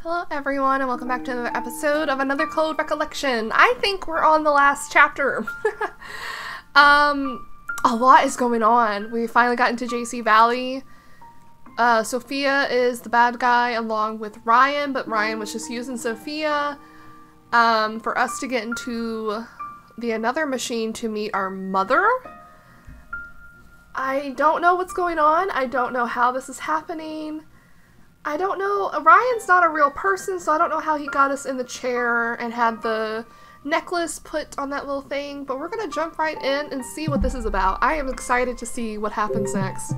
Hello everyone and welcome back to another episode of another Code Recollection. I think we're on the last chapter. A lot is going on. We finally got into JC Valley. Sophia is the bad guy along with Ryan, but Ryan was just using Sophia for us to get into the another machine to meet our mother. I don't know what's going on. I don't know how this is happening. I don't know. Ryan's not a real person, so I don't know how he got us in the chair and had the necklace put on that little thing, but we're gonna jump right in and see what this is about. I am excited to see what happens next.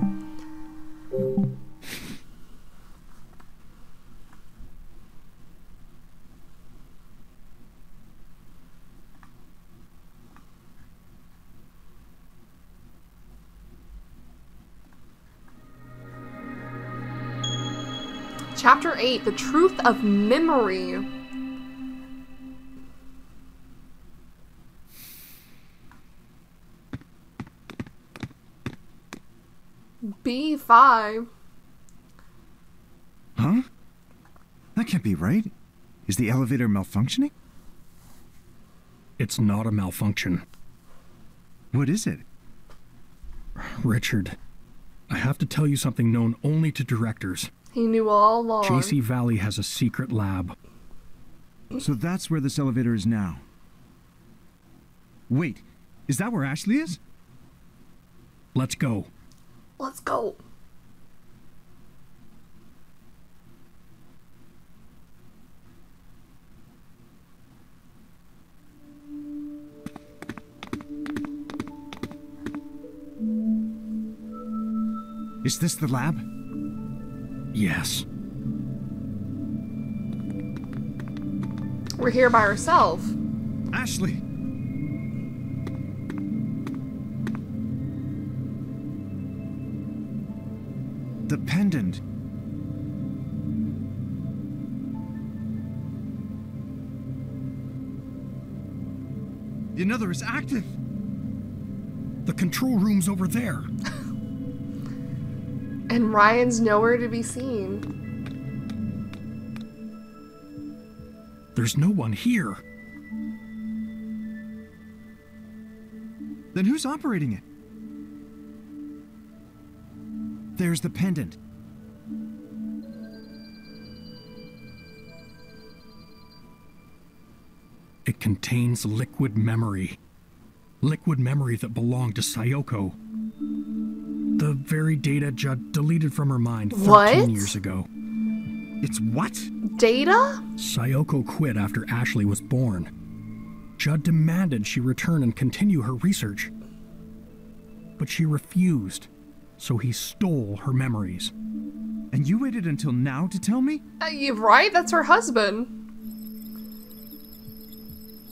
Chapter 8, The Truth of Memory. B5. Huh? That can't be right. Is the elevator malfunctioning? It's not a malfunction. What is it? Richard, I have to tell you something known only to directors. He knew all along. JC Valley has a secret lab. So that's where this elevator is now. Wait, is that where Ashley is? Let's go. Let's go. Is this the lab? Yes. We're here by ourselves. Ashley! The pendant. The another is active. The control room's over there. And Ryan's nowhere to be seen. There's no one here. Then who's operating it? There's the pendant. It contains liquid memory. Liquid memory that belonged to Sayoko. The very data Judd deleted from her mind 13 years ago. It's what? Data? Sayoko quit after Ashley was born. Judd demanded she return and continue her research. But she refused, so he stole her memories. And you waited until now to tell me? You're right, that's her husband.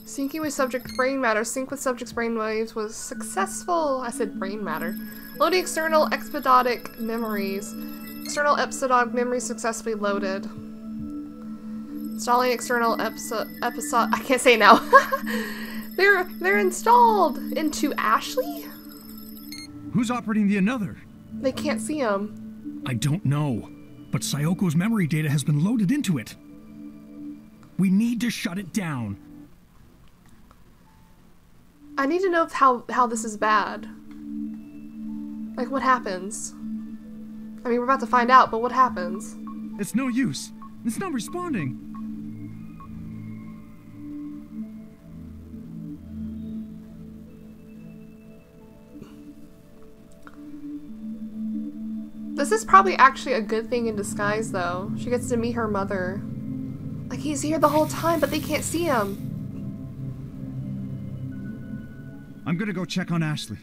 Syncing with subject brain matter. Sync with subject's brain waves was successful. I said brain matter. Loading external episodic memories. External episodic memories successfully loaded. Installing external episode. I can't say now. They're installed into Ashley? Who's operating the another? They can't see him. I don't know, but Sayoko's memory data has been loaded into it. We need to shut it down. I need to know how this is bad. Like, what happens? I mean, we're about to find out, but what happens? It's no use. It's not responding. This is probably actually a good thing in disguise, though. She gets to meet her mother. Like, he's here the whole time, but they can't see him. I'm gonna go check on Ashley.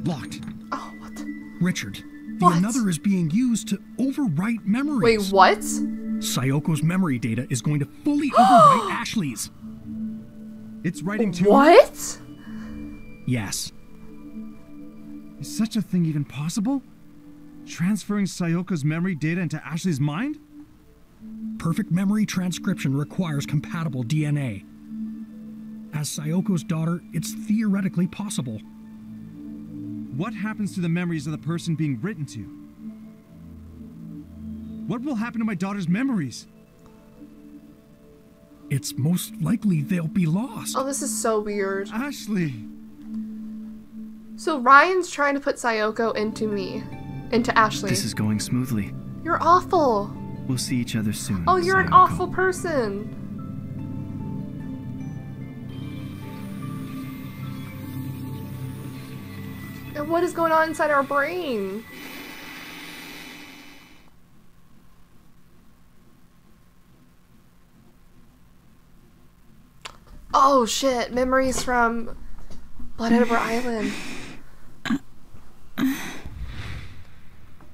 Locked. Oh, what? Richard, the another is being used to overwrite memories. Wait, what? Sayoko's memory data is going to fully overwrite Ashley's. It's writing to... What? Yes. Is such a thing even possible? Transferring Sayoko's memory data into Ashley's mind? Perfect memory transcription requires compatible DNA. As Sayoko's daughter, it's theoretically possible. What happens to the memories of the person being written to? What will happen to my daughter's memories? It's most likely they'll be lost. Oh, this is so weird. Ashley! So Ryan's trying to put Sayoko into Ashley. This is going smoothly. You're awful. We'll see each other soon. Oh, you're an Sayoko. awful person. And what is going on inside our brain? Oh shit, memories from Blood Edward Island.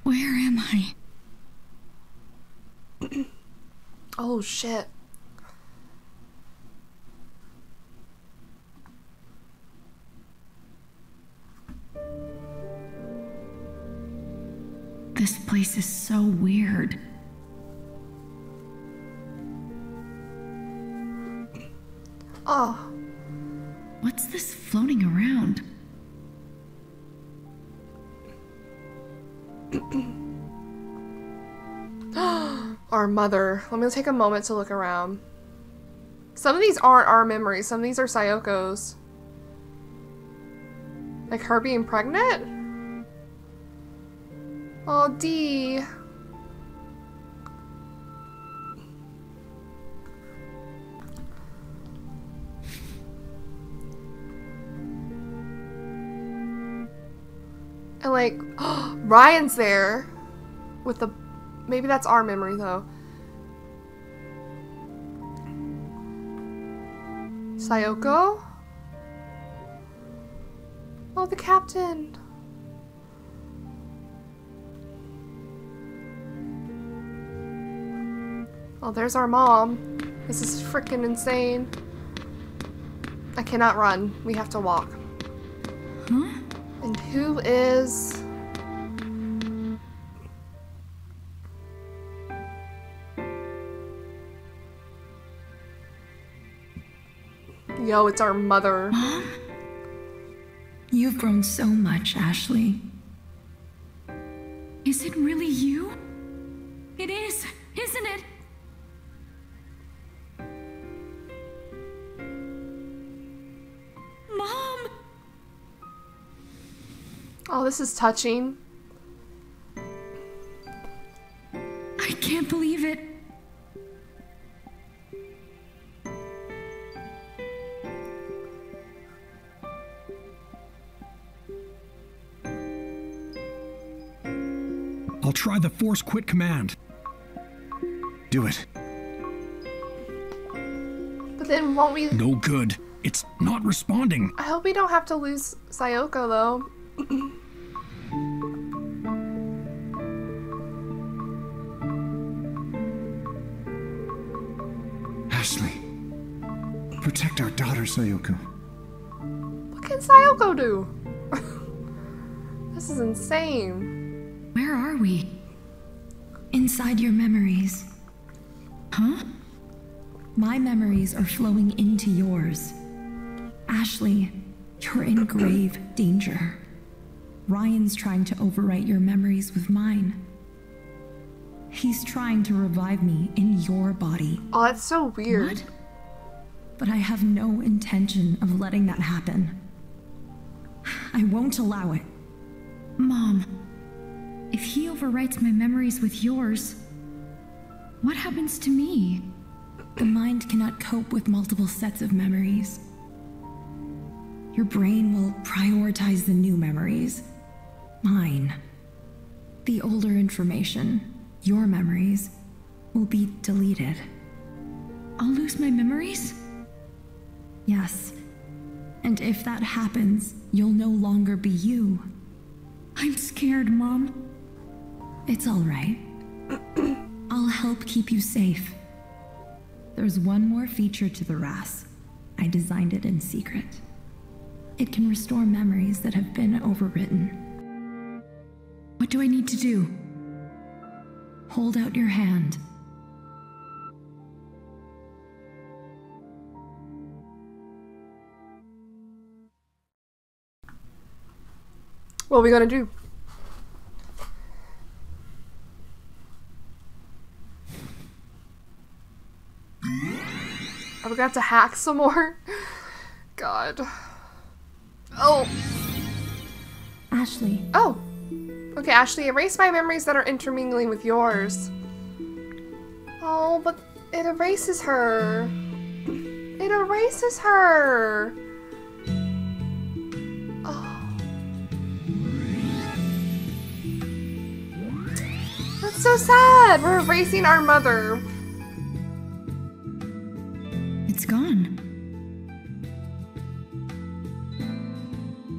Where am I? Oh shit. This place is so weird. Oh. What's this floating around? Our mother. Let me take a moment to look around. Some of these aren't our memories. Some of these are Sayoko's. Like her being pregnant? Oh, Dee. And like, Ryan's there with the, maybe that's our memory though. Sayoko? Oh, the captain. Oh, there's our mom. This is freaking insane. I cannot run. We have to walk. Huh? And who is... Yo, it's our mother. Mom? You've grown so much, Ashley. Is it really you? It is, isn't it? Mom! Oh, this is touching. I can't believe it. I'll try the force quit command. Do it. But then won't we... No good. It's not responding. I hope we don't have to lose Sayoko, though. Ashley. Protect our daughter, Sayoko. What can Sayoko do? This is insane. Where are we? Inside your memories. Huh? My memories are flowing into yours. Ashley, you're in grave danger. Ryan's trying to overwrite your memories with mine. He's trying to revive me in your body. Oh, that's so weird. What? But I have no intention of letting that happen. I won't allow it. Mom, if he overwrites my memories with yours, what happens to me? The mind cannot cope with multiple sets of memories. Your brain will prioritize the new memories. Mine. The older information, your memories, will be deleted. I'll lose my memories? Yes. And if that happens, you'll no longer be you. I'm scared, Mom. It's all right. I'll help keep you safe. There's one more feature to the RAS. I designed it in secret. It can restore memories that have been overwritten. What do I need to do? Hold out your hand. What are we gonna do? Are we gonna have to hack some more? God. Oh. Ashley. Oh. Okay, Ashley, erase my memories that are intermingling with yours. Oh, but it erases her. It erases her. Oh. That's so sad. We're erasing our mother. It's gone.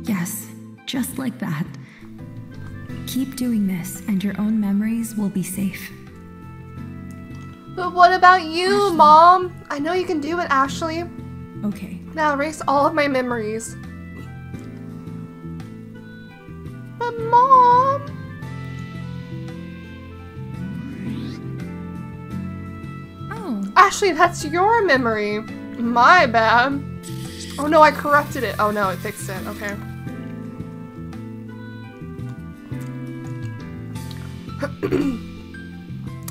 Yes, just like that. Keep doing this, and your own memories will be safe. But what about you, Ashley? Mom? I know you can do it, Ashley. Okay. Now erase all of my memories. But Mom... Oh. Ashley, that's your memory. My bad. Oh no, I corrupted it. Oh no, it fixed it. Okay.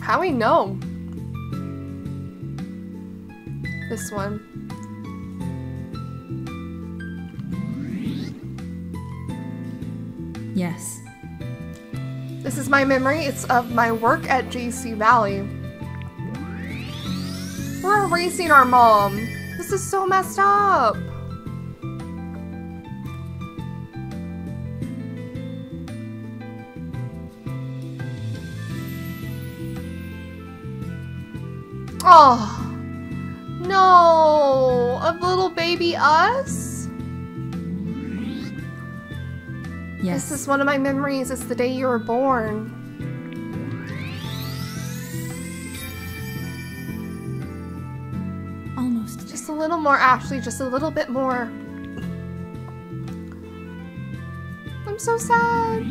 How we know? This one. Yes. This is my memory. It's of my work at JC Valley. We're erasing our mom. This is so messed up. Oh. No. A little baby us? Yes. This is one of my memories. It's the day you were born. Almost. Just a little more, Ashley. Just a little bit more. I'm so sad.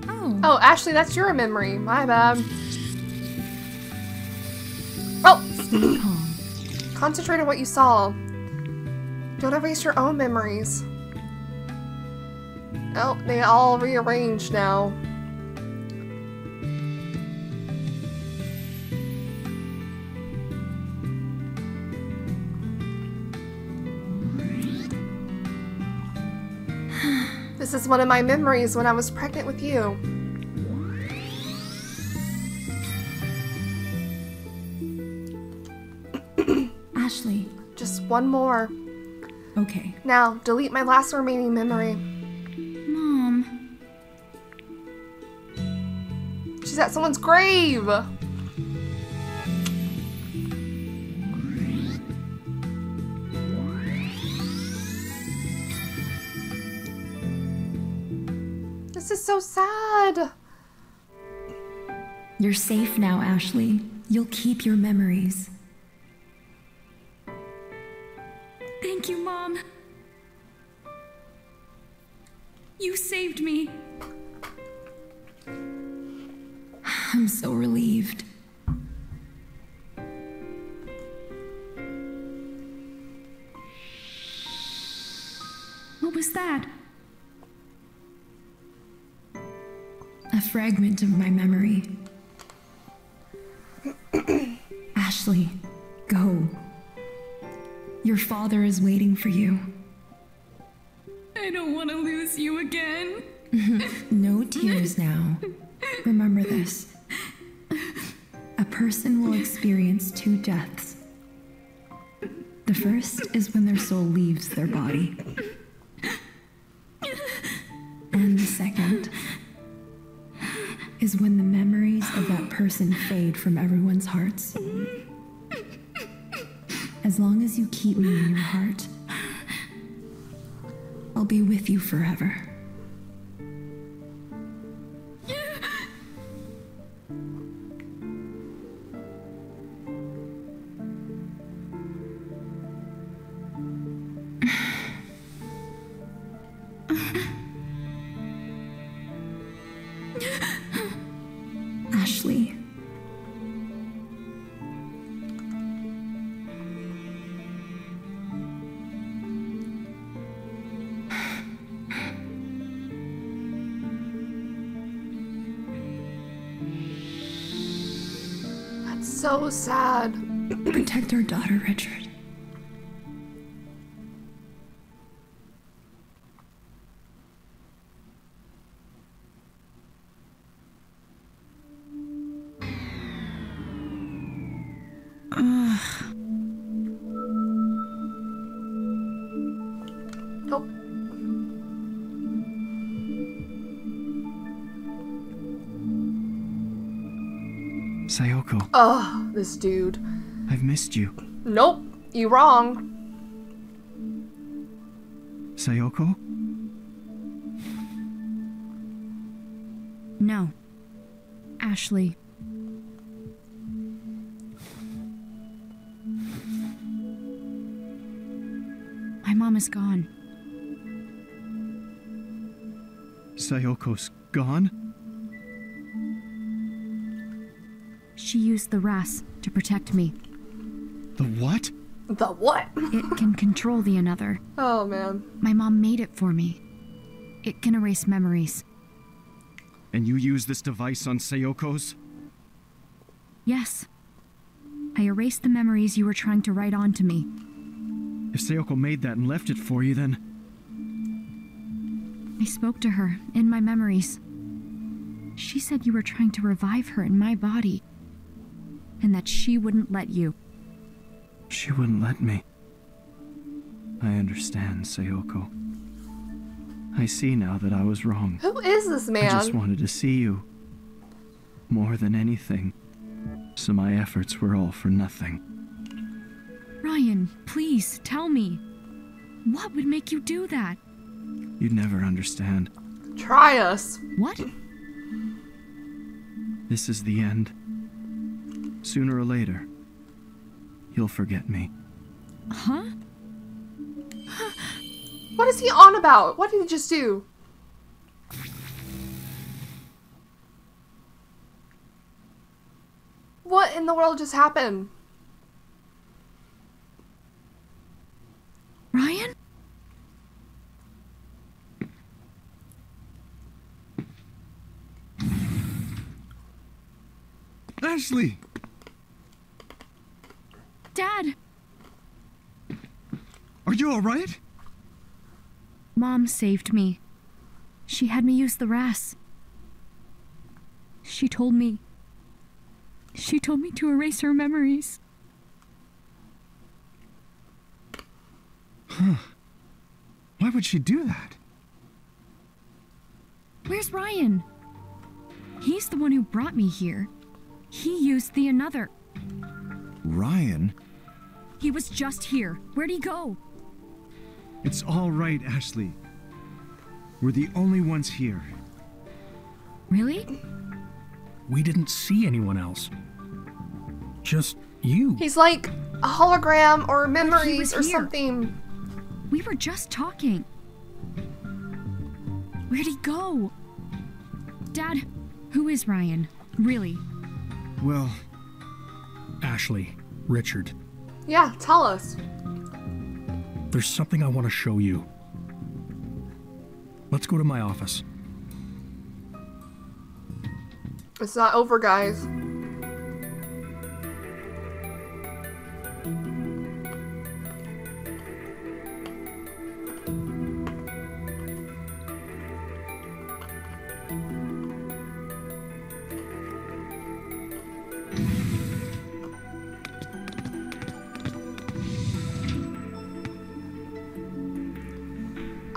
Oh. Oh, Ashley, that's your memory. My bad. Oh! Stay calm. Concentrate on what you saw. Don't erase your own memories. Oh, they all rearranged now. This is one of my memories when I was pregnant with you. Ashley. Just one more. Okay. Now, delete my last remaining memory. Mom. She's at someone's grave! This is so sad! You're safe now, Ashley. You'll keep your memories. Thank you, Mom. You saved me. I'm so relieved. What was that? A fragment of my memory. Ashley, go. Your father is waiting for you. I don't want to lose you again. No tears now. Remember this. A person will experience two deaths. The first is when their soul leaves their body. And the second is when the memories of that person fade from everyone's hearts. As long as you keep me in your heart, I'll be with you forever. Ashley. so sad. Protect our daughter, Richard. Nope. Sayoko, Ugh, this dude. I've missed you. Nope, you wrong. Sayoko? No. Ashley. My mom is gone. Sayoko's gone? She used the RAS to protect me. The what? The what? It can control the another. Oh, man. My mom made it for me. It can erase memories. And you use this device on Sayoko's? Yes. I erased the memories you were trying to write onto me. If Sayoko made that and left it for you, then... I spoke to her in my memories. She said you were trying to revive her in my body. And that she wouldn't let you. She wouldn't let me. I understand, Sayoko. I see now that I was wrong. Who is this man? I just wanted to see you. More than anything. So my efforts were all for nothing. Ryan, please, tell me. What would make you do that? You'd never understand. Try us. What? This is the end. Sooner or later, you'll forget me. Huh? What is he on about? What did he just do? What in the world just happened? Ryan? Ashley! Dad! Are you alright? Mom saved me. She had me use the RAS. She told me to erase her memories. Huh. Why would she do that? Where's Ryan? He's the one who brought me here. He used the another. Ryan? He was just here. Where'd he go? It's all right, Ashley. We're the only ones here. Really? We didn't see anyone else. Just you. He's like a hologram or He memories was or here. something. We were just talking. Where'd he go? Dad, who is Ryan? Really? Well, Ashley, Richard, Yeah, tell us. there's something I want to show you. Let's go to my office. It's not over, guys.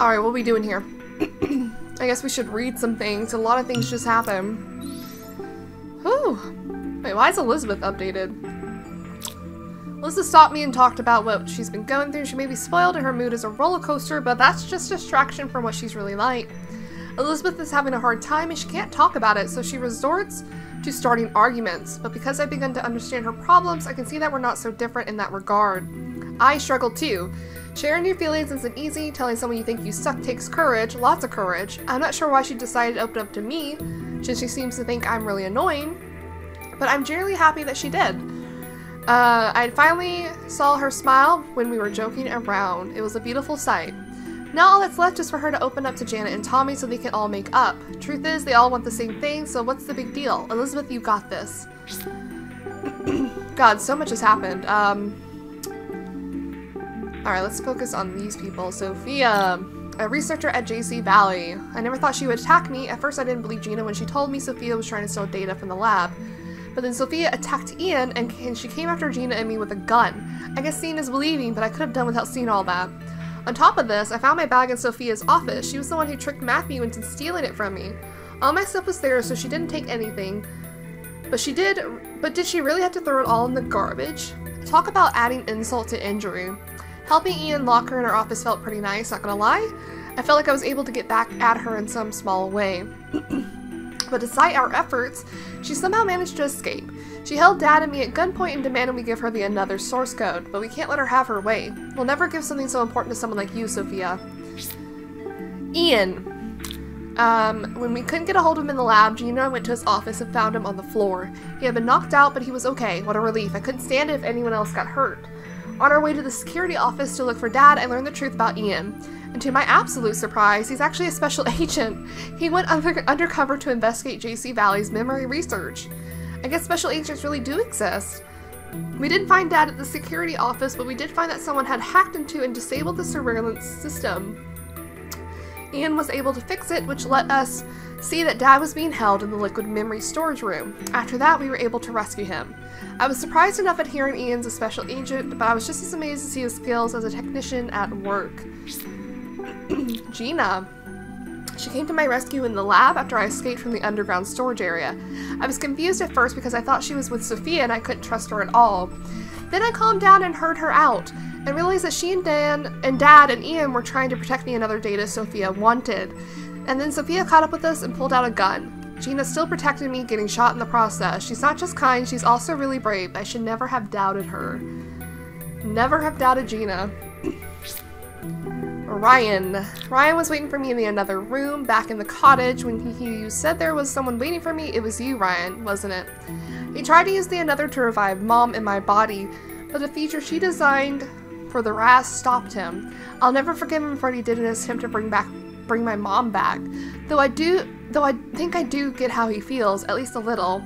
Alright, what are we doing here? I guess we should read some things. A lot of things just happened. Whew. Wait, why is Elizabeth updated? Elizabeth stopped me and talked about what she's been going through. She may be spoiled and her mood is a roller coaster, but that's just distraction from what she's really like. Elizabeth is having a hard time and she can't talk about it, so she resorts to starting arguments. But because I've begun to understand her problems, I can see that we're not so different in that regard. I struggle too. Sharing your feelings isn't easy. Telling someone you think you suck takes courage, lots of courage. I'm not sure why she decided to open up to me, since she seems to think I'm really annoying, but I'm generally happy that she did. I finally saw her smile when we were joking around. It was a beautiful sight. Now all that's left is for her to open up to Janet and Tommy so they can all make up. Truth is, they all want the same thing, so what's the big deal? Elizabeth, you got this. God, so much has happened. Alright, let's focus on these people. Sophia, a researcher at JC Valley. I never thought she would attack me. At first I didn't believe Gina when she told me Sophia was trying to steal data from the lab. But then Sophia attacked Ian, and she came after Gina and me with a gun. I guess seeing is believing, but I could have done without seeing all that. On top of this, I found my bag in Sophia's office. She was the one who tricked Matthew into stealing it from me. All my stuff was there, so she didn't take anything. But did she really have to throw it all in the garbage? Talk about adding insult to injury. Helping Ian lock her in her office felt pretty nice, not gonna lie. I felt like I was able to get back at her in some small way. But despite our efforts, she somehow managed to escape. She held Dad and me at gunpoint and demanded we give her the another source code, but we can't let her have her way. We'll never give something so important to someone like you, Sophia. Ian. When we couldn't get a hold of him in the lab, Gina and I went to his office and found him on the floor. He had been knocked out, but he was okay. What a relief. I couldn't stand it if anyone else got hurt. On our way to the security office to look for Dad, I learned the truth about Ian. And to my absolute surprise, he's actually a special agent. He went undercover to investigate JC Valley's memory research. I guess special agents really do exist. We didn't find Dad at the security office, but we did find that someone had hacked into and disabled the surveillance system. Ian was able to fix it, which let us see that Dad was being held in the liquid memory storage room. After that, we were able to rescue him. I was surprised enough at hearing Ian's a special agent, but I was just as amazed to see his skills as a technician at work. Gina. She came to my rescue in the lab after I escaped from the underground storage area. I was confused at first because I thought she was with Sophia and I couldn't trust her at all. Then I calmed down and heard her out, and realized that she and Dad and Ian were trying to protect the another data Sophia wanted. And then Sophia caught up with us and pulled out a gun. Gina still protected me, getting shot in the process. She's not just kind, she's also really brave. I should never have doubted her. Never have doubted Gina. Ryan. Ryan was waiting for me in the another room, back in the cottage. When you said there was someone waiting for me, it was you, Ryan, wasn't it? He tried to use the another to revive Mom in my body, but the feature she designed for the RAS stopped him. I'll never forgive him for what he did in his attempt to bring my mom back. Though I think I do get how he feels, at least a little.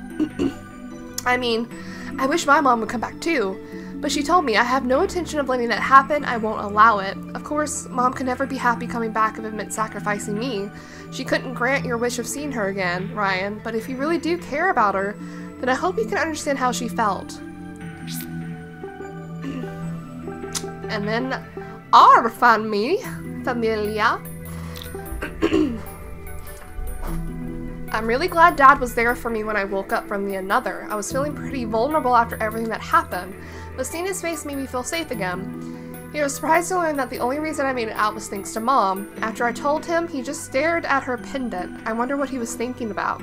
I mean, I wish my mom would come back too. But she told me, I have no intention of letting that happen, I won't allow it. Of course, Mom could never be happy coming back if it meant sacrificing me. She couldn't grant your wish of seeing her again, Ryan, but if you really do care about her, then I hope you can understand how she felt. And then, our familia. I'm really glad Dad was there for me when I woke up from the another. I was feeling pretty vulnerable after everything that happened, but seeing his face made me feel safe again. He was surprised to learn that the only reason I made it out was thanks to Mom. After I told him, he just stared at her pendant. I wonder what he was thinking about.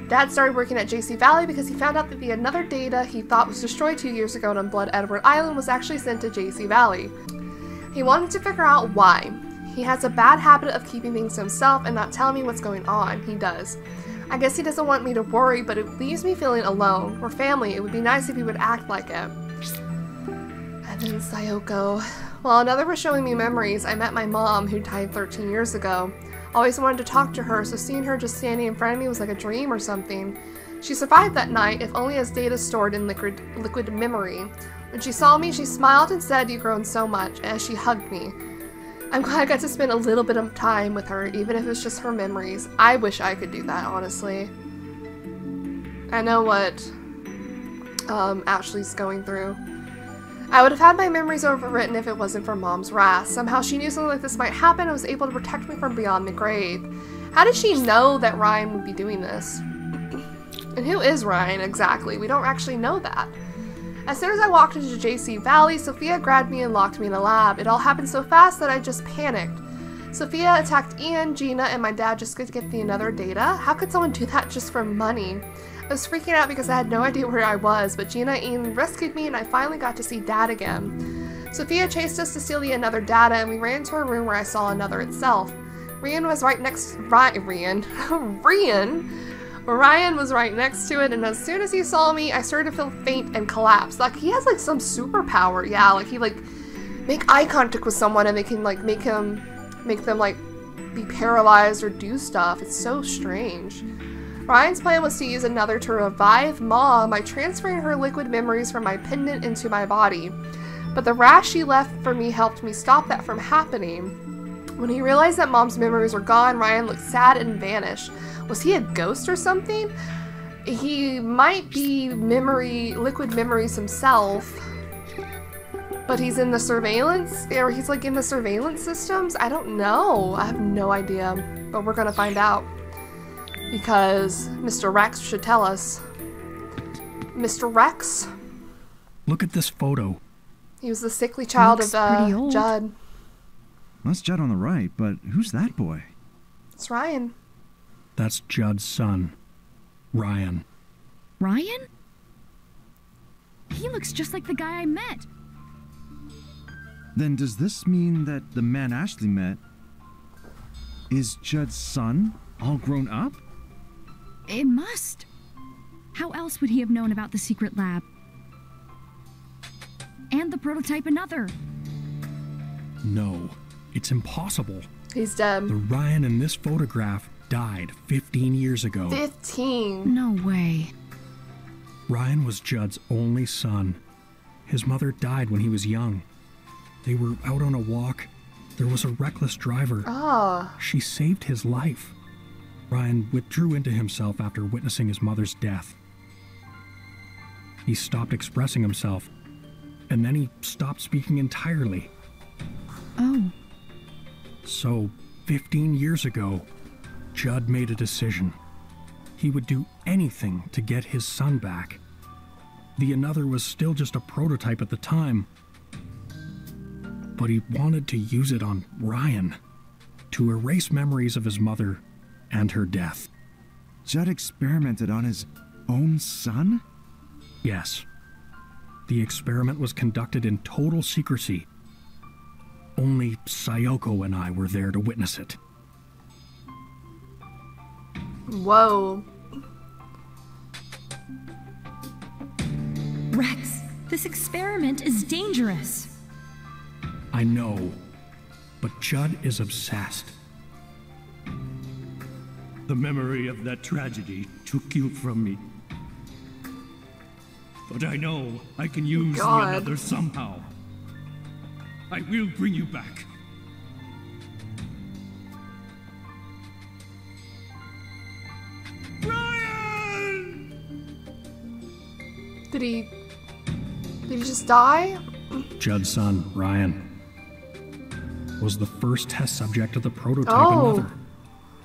Dad started working at JC Valley because he found out that the another data he thought was destroyed 2 years ago on Blood Edward Island was actually sent to JC Valley. He wanted to figure out why. He has a bad habit of keeping things to himself and not telling me what's going on. He does. I guess he doesn't want me to worry, but it leaves me feeling alone. We're family. It would be nice if he would act like it. And then Sayoko. While another was showing me memories, I met my mom, who died 13 years ago. Always wanted to talk to her, so seeing her just standing in front of me was like a dream or something. She survived that night, if only as data stored in liquid memory. When she saw me, she smiled and said, "You've grown so much," as she hugged me. I'm glad I got to spend a little bit of time with her, even if it's just her memories. I wish I could do that, honestly. I know what Ashley's going through. I would have had my memories overwritten if it wasn't for Mom's wrath. Somehow she knew something like this might happen and was able to protect me from beyond the grave. How did she know that Ryan would be doing this? And who is Ryan exactly? We don't actually know that. As soon as I walked into JC Valley, Sophia grabbed me and locked me in the lab. It all happened so fast that I just panicked. Sophia attacked Ian, Gina, and my dad just to get the another data? How could someone do that just for money? I was freaking out because I had no idea where I was, but Gina and Ian rescued me and I finally got to see Dad again. Sophia chased us to steal the another data and we ran into a room where I saw another itself. Ryan was right next Ryan was right next to it, and as soon as he saw me, I started to feel faint and collapse. Like, he has, like, some superpower. Yeah, like, he, like, make eye contact with someone and they can, like, make them, like, be paralyzed or do stuff. It's so strange. Ryan's plan was to use another to revive Mom by transferring her liquid memories from my pendant into my body. But the rash she left for me helped me stop that from happening. When he realized that Mom's memories were gone, Ryan looked sad and vanished. Was he a ghost or something? He might be liquid memories himself, but he's in the surveillance, or he's like in the surveillance systems? I don't know. I have no idea, but we're gonna find out. Because Mr. Rex should tell us. Mr. Rex? Look at this photo. He was the sickly child of Judd. That's Judd on the right, but who's that boy? It's Ryan. That's Judd's son, Ryan. Ryan? He looks just like the guy I met. Then does this mean that the man Ashley met is Judd's son, all grown up? It must. How else would he have known about the secret lab? And the prototype another? No, it's impossible. He's dead. The Ryan in this photograph died 15 years ago. 15? No way. Ryan was Judd's only son. His mother died when he was young. They were out on a walk. There was a reckless driver. Ah. She saved his life. Ryan withdrew into himself after witnessing his mother's death. He stopped expressing himself, and then he stopped speaking entirely. Oh. So, 15 years ago, Judd made a decision. He would do anything to get his son back. The another was still just a prototype at the time, but he wanted to use it on Ryan, to erase memories of his mother and her death. Judd experimented on his own son? Yes. The experiment was conducted in total secrecy. Only Sayoko and I were there to witness it. Whoa. Rex, this experiment is dangerous. I know, but Judd is obsessed. The memory of that tragedy took you from me. But I know I can use the another somehow. I will bring you back. Brian! Did he just die? Judd's son, Ryan, was the first test subject of the prototype another,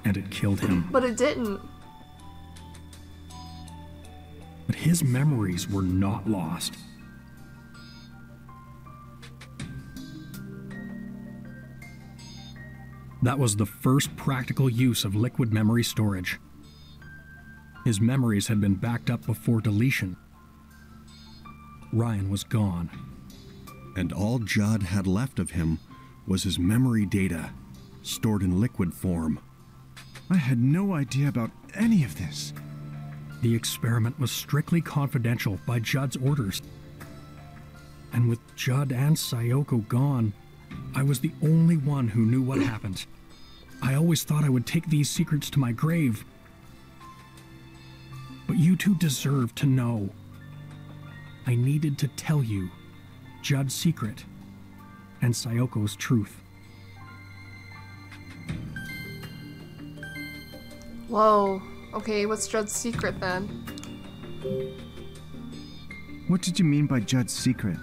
and it killed him. But it didn't. But his memories were not lost. That was the first practical use of liquid memory storage. His memories had been backed up before deletion. Ryan was gone. And all Judd had left of him was his memory data, stored in liquid form. I had no idea about any of this. The experiment was strictly confidential by Judd's orders. And with Judd and Sayoko gone, I was the only one who knew what happened. I always thought I would take these secrets to my grave. But you two deserve to know. I needed to tell you Judd's secret and Sayoko's truth. Whoa. Okay, what's Judd's secret then? What did you mean by Judd's secret?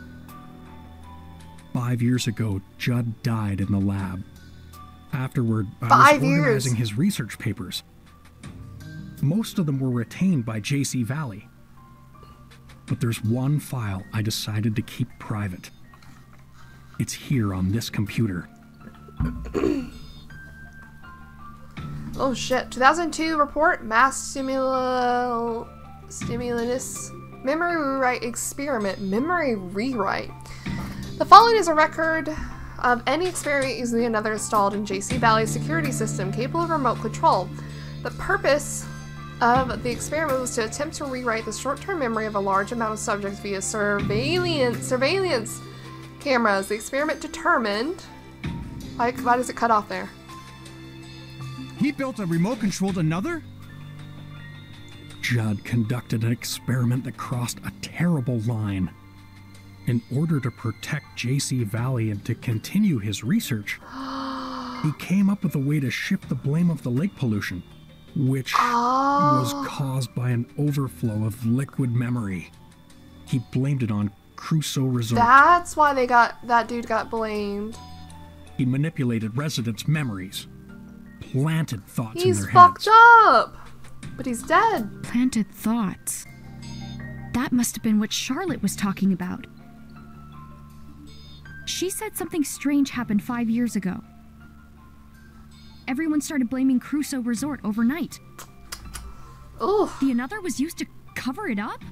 5 years ago, Judd died in the lab. Afterward, I 5 was years? organizing his research papers. Most of them were retained by JC Valley. But there's one file I decided to keep private. It's here on this computer. Oh shit. 2002 report, mass stimulus memory rewrite experiment. Memory rewrite. The following is a record of any experiment using another installed in JC Valley's security system capable of remote control. The purpose of the experiment was to attempt to rewrite the short-term memory of a large amount of subjects via surveillance cameras. The experiment determined... Why does it cut off there? He built a remote-controlled another? Judd conducted an experiment that crossed a terrible line. In order to protect JC Valley and to continue his research, he came up with a way to shift the blame of the lake pollution, which was caused by an overflow of liquid memory. He blamed it on Crusoe Resort. That's why that dude got blamed. He manipulated residents' memories, planted thoughts in their heads. He's fucked up! But he's dead. Planted thoughts. That must have been what Charlotte was talking about. She said something strange happened 5 years ago. Everyone started blaming Crusoe Resort overnight. Oh. The another was used to cover it up?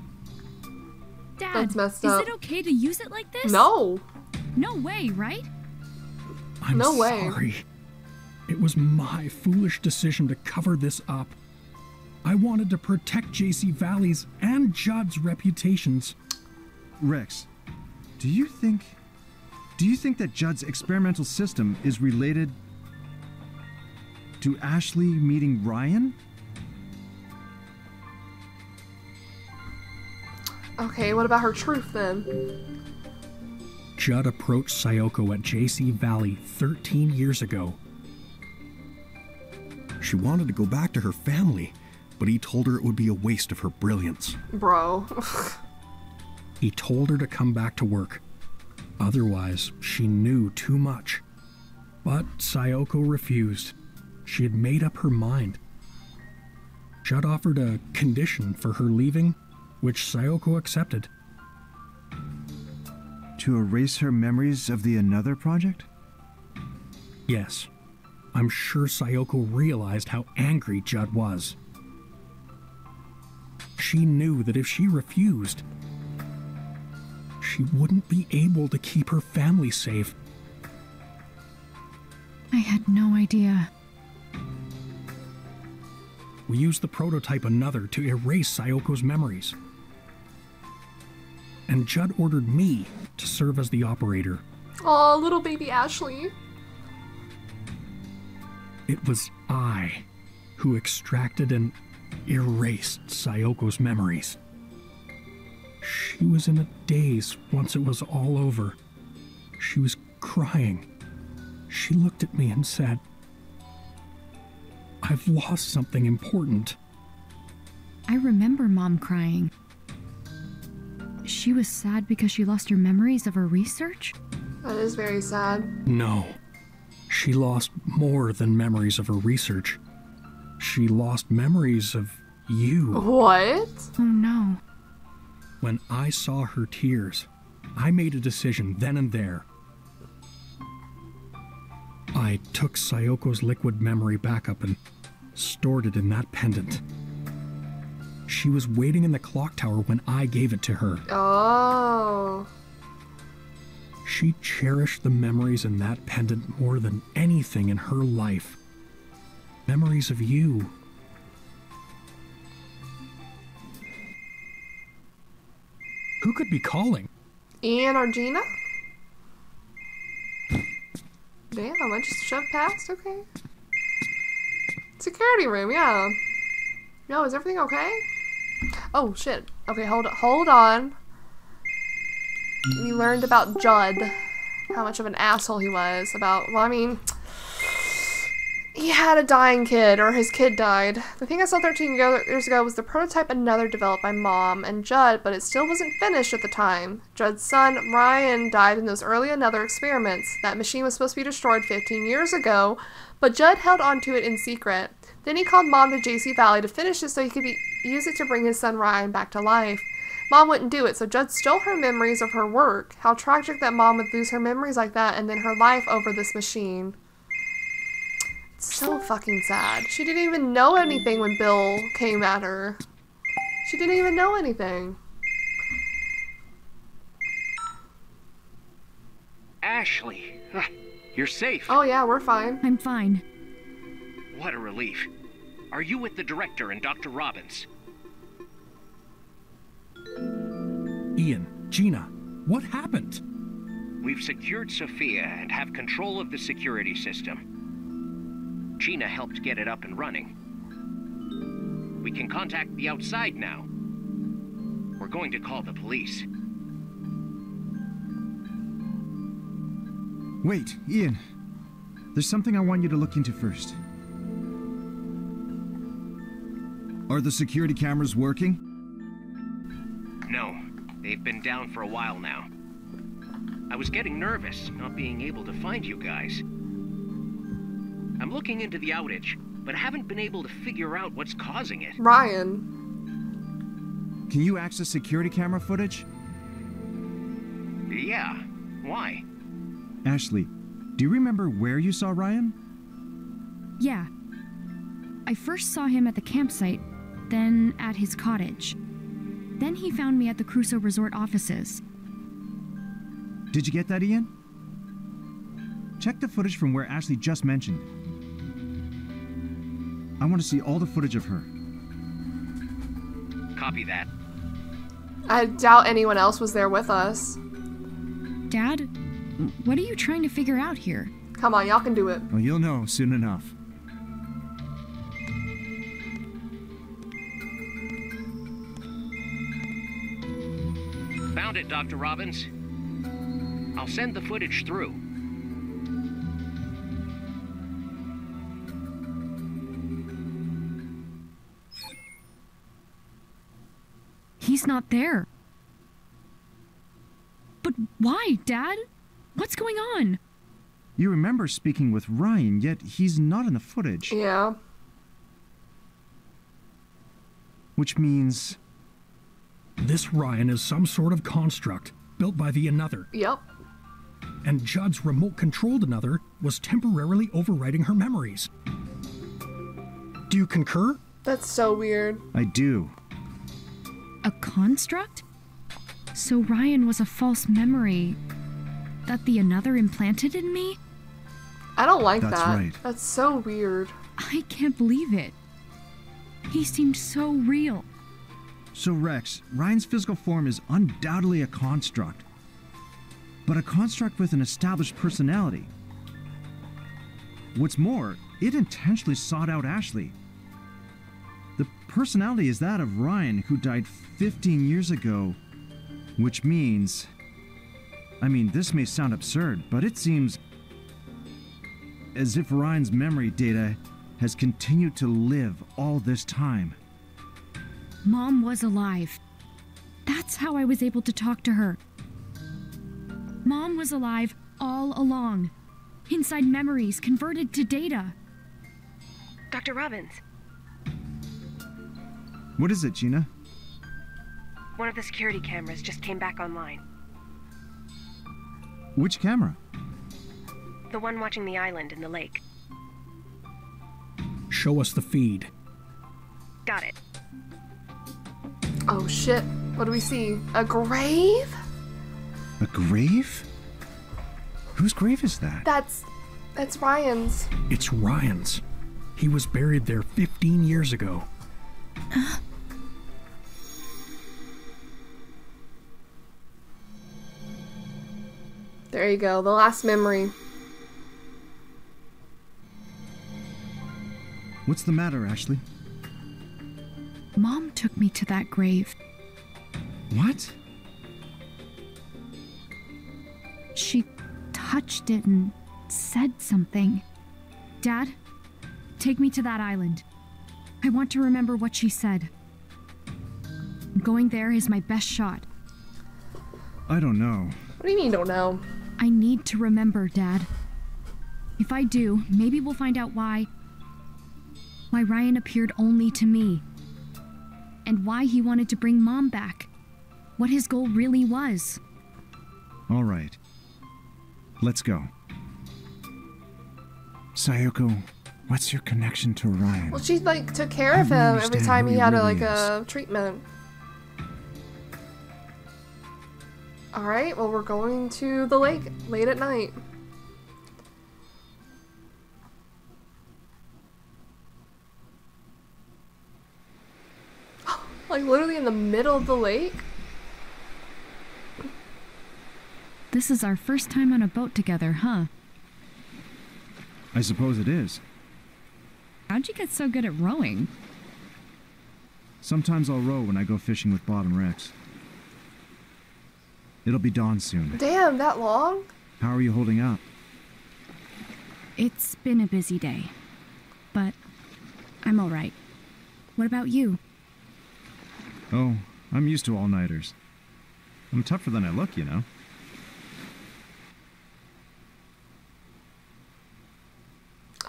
Dad, that's messed up. Is it okay to use it like this? No. No way, right? I'm sorry. It was my foolish decision to cover this up. I wanted to protect JC Valley's and Judd's reputations. Rex, do you think that Judd's experimental system is related to Ashley meeting Ryan? Okay, what about her truth then? Judd approached Sayoko at JC Valley 13 years ago. She wanted to go back to her family, but he told her it would be a waste of her brilliance. Bro. He told her to come back to work. Otherwise, she knew too much. But Sayoko refused. She had made up her mind. Judd offered a condition for her leaving, which Sayoko accepted. To erase her memories of the Another project? Yes. I'm sure Sayoko realized how angry Judd was. She knew that if she refused, she wouldn't be able to keep her family safe. I had no idea. We used the prototype Another to erase Sayoko's memories. And Judd ordered me to serve as the operator. Aw, little baby Ashley. It was I who extracted and erased Sayoko's memories. She was in a daze once it was all over. She was crying. She looked at me and said, "I've lost something important." I remember Mom crying. She was sad because she lost her memories of her research? That is very sad. No. She lost more than memories of her research. She lost memories of you. What? Oh no. When I saw her tears, I made a decision then and there. I took Sayoko's liquid memory backup and stored it in that pendant. She was waiting in the clock tower when I gave it to her. Oh. She cherished the memories in that pendant more than anything in her life. Memories of you. Who could be calling? Ian or Gina? Damn, I just shoved past? Okay. Security room, yeah. No, is everything okay? Oh, shit. Okay, hold on. We learned about Judd. How much of an asshole he was. Well, I mean, he had a dying kid, or his kid died. The thing I saw 13 years ago was the prototype Another developed by Mom and Judd, but it still wasn't finished at the time. Judd's son, Ryan, died in those early Another experiments. That machine was supposed to be destroyed 15 years ago, but Judd held onto it in secret. Then he called Mom to JC Valley to finish it so he could use it to bring his son Ryan back to life. Mom wouldn't do it, so Judd stole her memories of her work. How tragic that Mom would lose her memories like that and then her life over this machine. It's so fucking sad. She didn't even know anything when Bill came at her. She didn't even know anything. Ashley, you're safe. Oh yeah, we're fine. I'm fine. What a relief. Are you with the director and Dr. Robins? Ian, Gina, what happened? We've secured Sophia and have control of the security system. Gina helped get it up and running. We can contact the outside now. We're going to call the police. Wait, Ian. There's something I want you to look into first. Are the security cameras working? No, they've been down for a while now. I was getting nervous, not being able to find you guys. I'm looking into the outage, but haven't been able to figure out what's causing it. Ryan. Can you access security camera footage? Yeah, why? Ashley, do you remember where you saw Ryan? Yeah. I first saw him at the campsite, then at his cottage. Then he found me at the Crusoe Resort offices. Did you get that, Ian? Check the footage from where Ashley just mentioned. I want to see all the footage of her. Copy that. I doubt anyone else was there with us. Dad, what are you trying to figure out here? Come on, y'all can do it. Well, you'll know soon enough. Found it, Dr. Robins. I'll send the footage through. He's not there. But why, Dad? What's going on? You remember speaking with Ryan, yet he's not in the footage. Yeah. Which means... This Ryan is some sort of construct built by the Another. Yep. And Judd's remote-controlled Another was temporarily overwriting her memories. Do you concur? That's so weird. I do. A construct? So Ryan was a false memory that the Another implanted in me? I don't like That's that. right. That's so weird. I can't believe it. He seemed so real. So Rex, Ryan's physical form is undoubtedly a construct. But a construct with an established personality. What's more, it intentionally sought out Ashley. The personality is that of Ryan, who died 15 years ago, which means... I mean, this may sound absurd, but it seems as if Ryan's memory data has continued to live all this time. Mom was alive. That's how I was able to talk to her. Mom was alive all along. Inside memories converted to data. Dr. Robins, What is it, Gina? one of the security cameras just came back online. Which camera? The one watching the island and the lake. Show us the feed. Got it. Oh shit. What do we see? A grave? A grave? Whose grave is that? That's Ryan's. It's Ryan's. He was buried there 15 years ago. There you go. The last memory. What's the matter, Ashley? Mom took me to that grave. What? She touched it and said something. Dad, take me to that island. I want to remember what she said. Going there is my best shot. I don't know. What do you mean you don't know? I need to remember, Dad. If I do, maybe we'll find out why Ryan appeared only to me. And why he wanted to bring Mom back. What his goal really was. All right. Let's go. Sayoko, what's your connection to Ryan? Well, she like took care I of don't him every understand time who he he had really a treatment. All right. Well, we're going to the lake late at night. Like literally in the middle of the lake? This is our first time on a boat together, huh? I suppose it is. How'd you get so good at rowing? Sometimes I'll row when I go fishing with Bob and Rex. It'll be dawn soon. Damn, that long? How are you holding up? It's been a busy day, but I'm all right. What about you? Oh, I'm used to all-nighters. I'm tougher than I look, you know.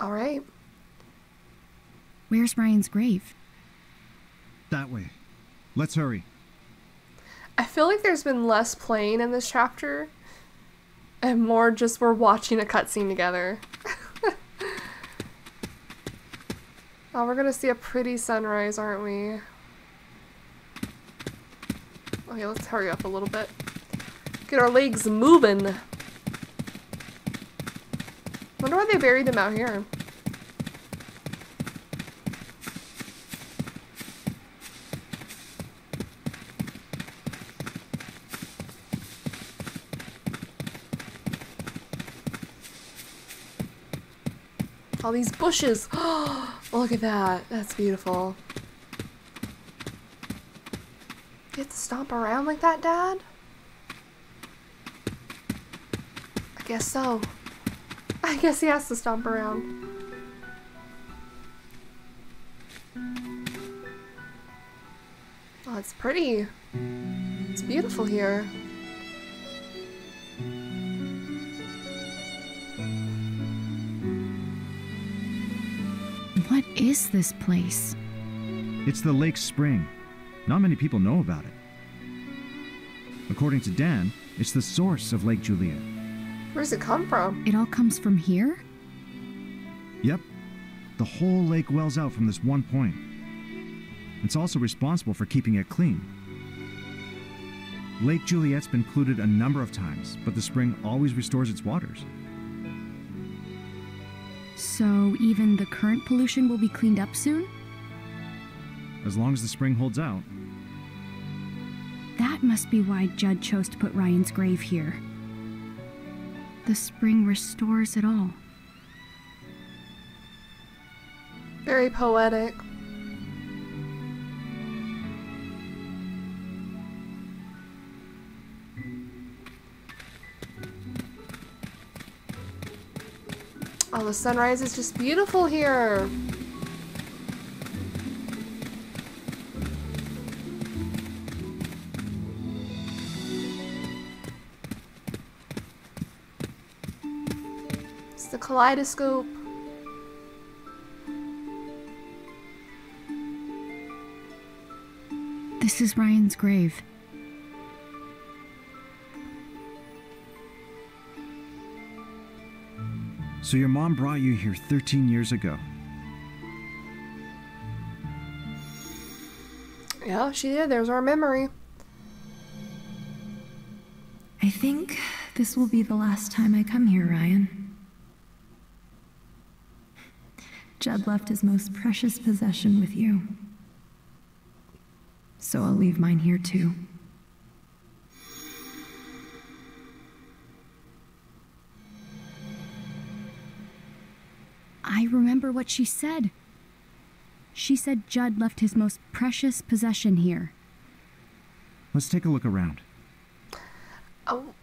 All right. Where's Ryan's grave? That way. Let's hurry. I feel like there's been less playing in this chapter and more just we're watching a cutscene together. Oh, we're gonna see a pretty sunrise, aren't we? Okay, let's hurry up a little bit. Get our legs moving. Wonder why they buried them out here. All these bushes. Oh, look at that. That's beautiful. You have to stomp around like that, Dad? I guess so. I guess he has to stomp around. Oh, it's pretty. It's beautiful here. What is this place? It's the lake spring. Not many people know about it. According to Dan, it's the source of Lake Juliet. Where does it come from? It all comes from here? Yep. The whole lake wells out from this one point. It's also responsible for keeping it clean. Lake Juliet's been polluted a number of times, but the spring always restores its waters. So even the current pollution will be cleaned up soon? As long as the spring holds out. That must be why Judd chose to put Ryan's grave here. The spring restores it all. Very poetic. Oh, the sunrise is just beautiful here. It's the kaleidoscope. This is Ryan's grave. So your mom brought you here 13 years ago. Yeah, she did. There's our memory. I think this will be the last time I come here, Ryan. Judd left his most precious possession with you. So I'll leave mine here too. I remember what she said. She said Judd left his most precious possession here. Let's take a look around. Oh,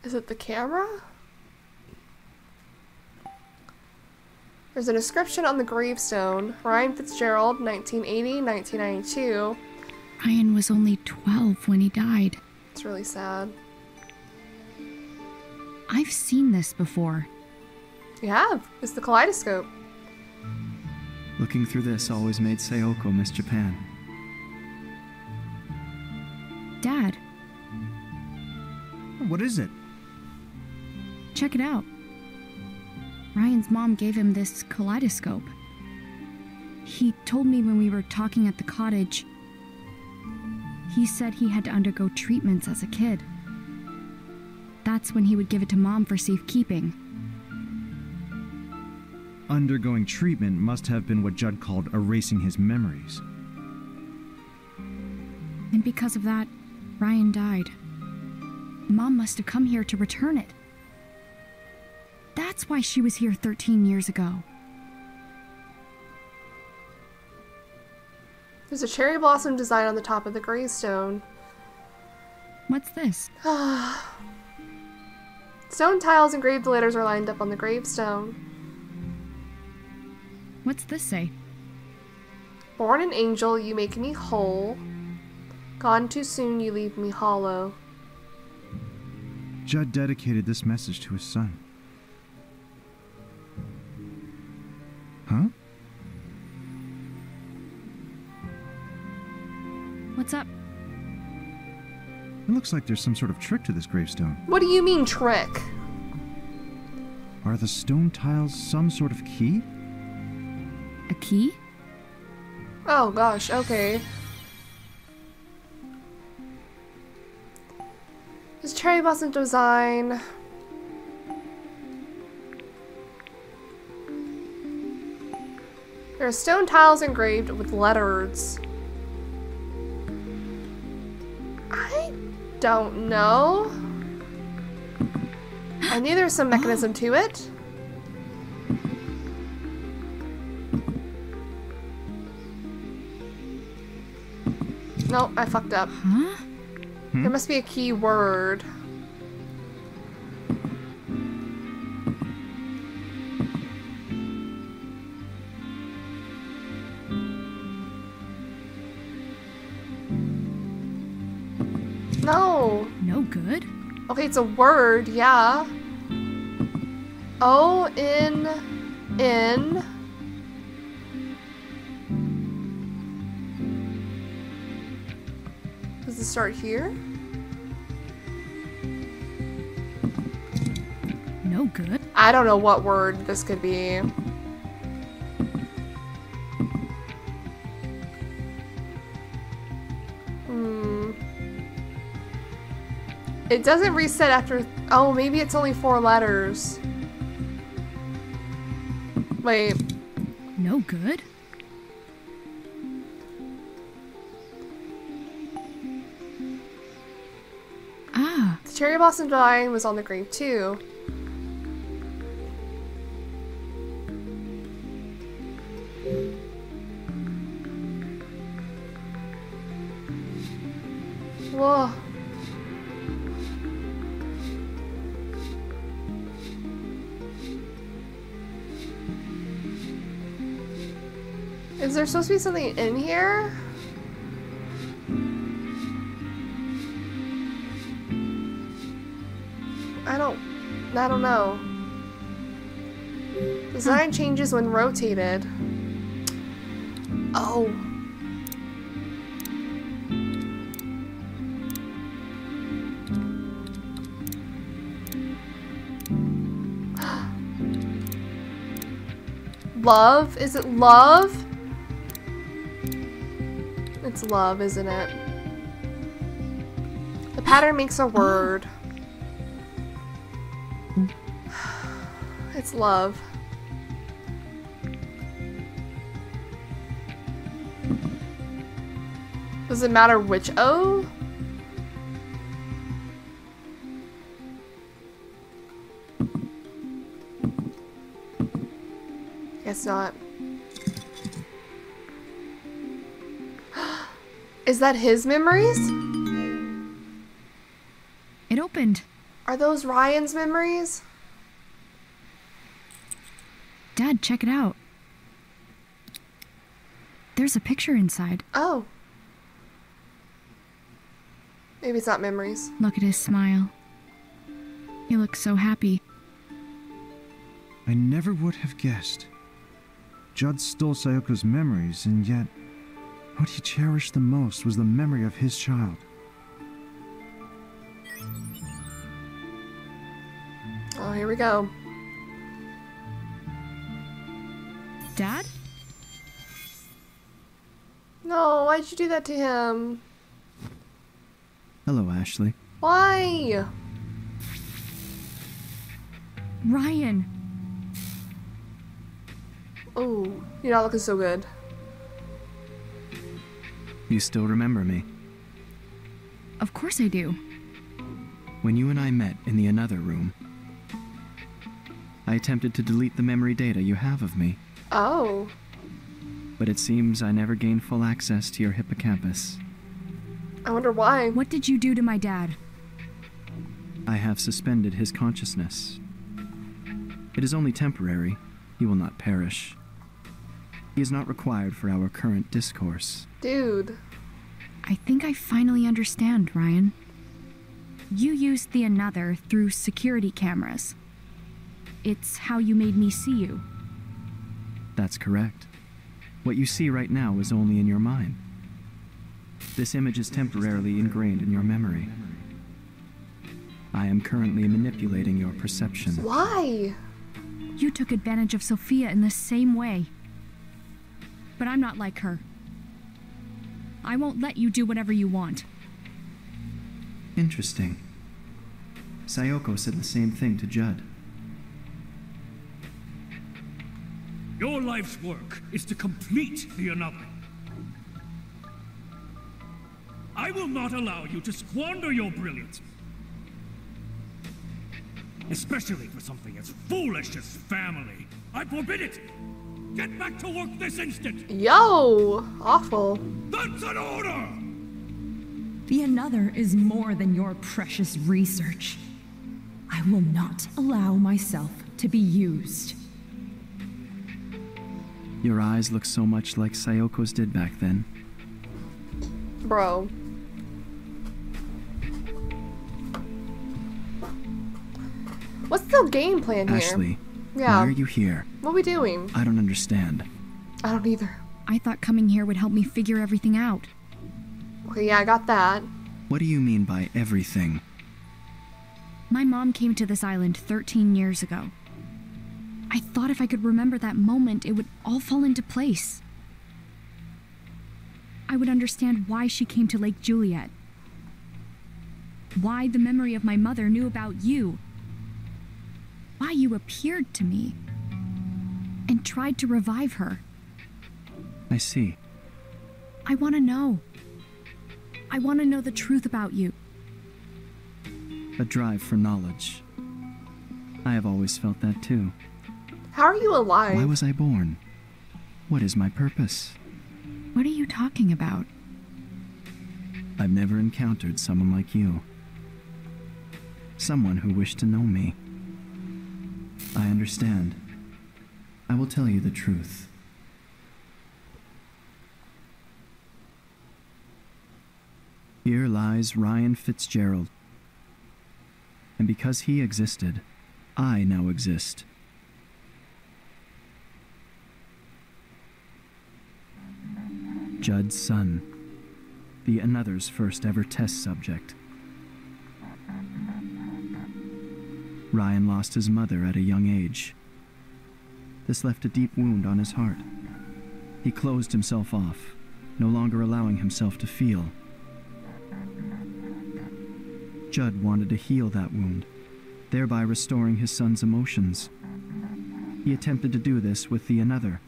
is it the camera? There's an inscription on the gravestone. Ryan Fitzgerald, 1980-1992. Ryan was only 12 when he died. It's really sad. I've seen this before. You have. It's the kaleidoscope. Looking through this always made Sayoko miss Japan. Dad, What is it? check it out. Ryan's mom gave him this kaleidoscope. He told me when we were talking at the cottage. He said he had to undergo treatments as a kid. That's when he would give it to Mom for safekeeping. Undergoing treatment must have been what Judd called erasing his memories. And because of that, Ryan died. Mom must have come here to return it. That's why she was here 13 years ago. There's a cherry blossom design on the top of the gravestone. What's this? Stone tiles engraved letters are lined up on the gravestone. What's this say? Born an angel, you make me whole. Gone too soon, you leave me hollow. Judd dedicated this message to his son. Huh? What's up? It looks like there's some sort of trick to this gravestone. What do you mean, trick? Are the stone tiles some sort of key? A key? Oh gosh, okay. This cherry blossom design. There are stone tiles engraved with letters. I don't know. I knew there was some mechanism to it. Nope, I fucked up. Huh? There must be a key word. No. No good. Okay, it's a word, yeah. O-N-N. Does it start here? No good. I don't know what word this could be. It doesn't reset after... Oh, maybe it's only 4 letters. Wait. No good. Ah. The cherry blossom design was on the grave too. Whoa. Is there supposed to be something in here? I don't know. Design changes when rotated. Oh. Love? Is it love? It's love, isn't it? The pattern makes a word. It's love. Does it matter which O? Guess not. Is that his memories? It opened. Are those Ryan's memories? Dad, check it out. There's a picture inside. Oh. Maybe it's not memories. Look at his smile. He looks so happy. I never would have guessed. Judd stole Sayoko's memories, and yet what he cherished the most was the memory of his child. Oh, here we go. Dad? No, why'd you do that to him? Hello, Ashley. Why? Ryan! Oh, you're not looking so good. You still remember me? Of course I do. When you and I met in the another room, I attempted to delete the memory data you have of me. Oh. But it seems I never gained full access to your hippocampus. I wonder why. What did you do to my dad? I have suspended his consciousness. It is only temporary. He will not perish. He is not required for our current discourse. Dude. I think I finally understand, Ryan. You used the another through security cameras. It's how you made me see you. That's correct. What you see right now is only in your mind. This image is temporarily ingrained in your memory. I am currently manipulating your perception. Why? You took advantage of Sophia in the same way. But I'm not like her. I won't let you do whatever you want. Interesting. Sayoko said the same thing to Judd. Your life's work is to complete the another. I will not allow you to squander your brilliance. Especially for something as foolish as family. I forbid it! Get back to work this instant! Yo! Awful. That's an order! The another is more than your precious research. I will not allow myself to be used. Your eyes look so much like Sayoko's did back then. Bro. What's the game plan here? Ashley, yeah. why are you here? What are we doing? I don't understand. I don't either. I thought coming here would help me figure everything out. Okay, yeah, I got that. What do you mean by everything? My mom came to this island 13 years ago. I thought if I could remember that moment, it would all fall into place. I would understand why she came to Lake Juliet. Why the memory of my mother knew about you. Why you appeared to me and tried to revive her. I see. I want to know. I want to know the truth about you. A drive for knowledge. I have always felt that too. How are you alive? Why was I born? What is my purpose? What are you talking about? I've never encountered someone like you. Someone who wished to know me. I understand. I will tell you the truth. Here lies Ryan Fitzgerald. And because he existed, I now exist. Judd's son. The another's first ever test subject. Ryan lost his mother at a young age. This left a deep wound on his heart. He closed himself off, no longer allowing himself to feel. Judd wanted to heal that wound, thereby restoring his son's emotions. He attempted to do this with the another,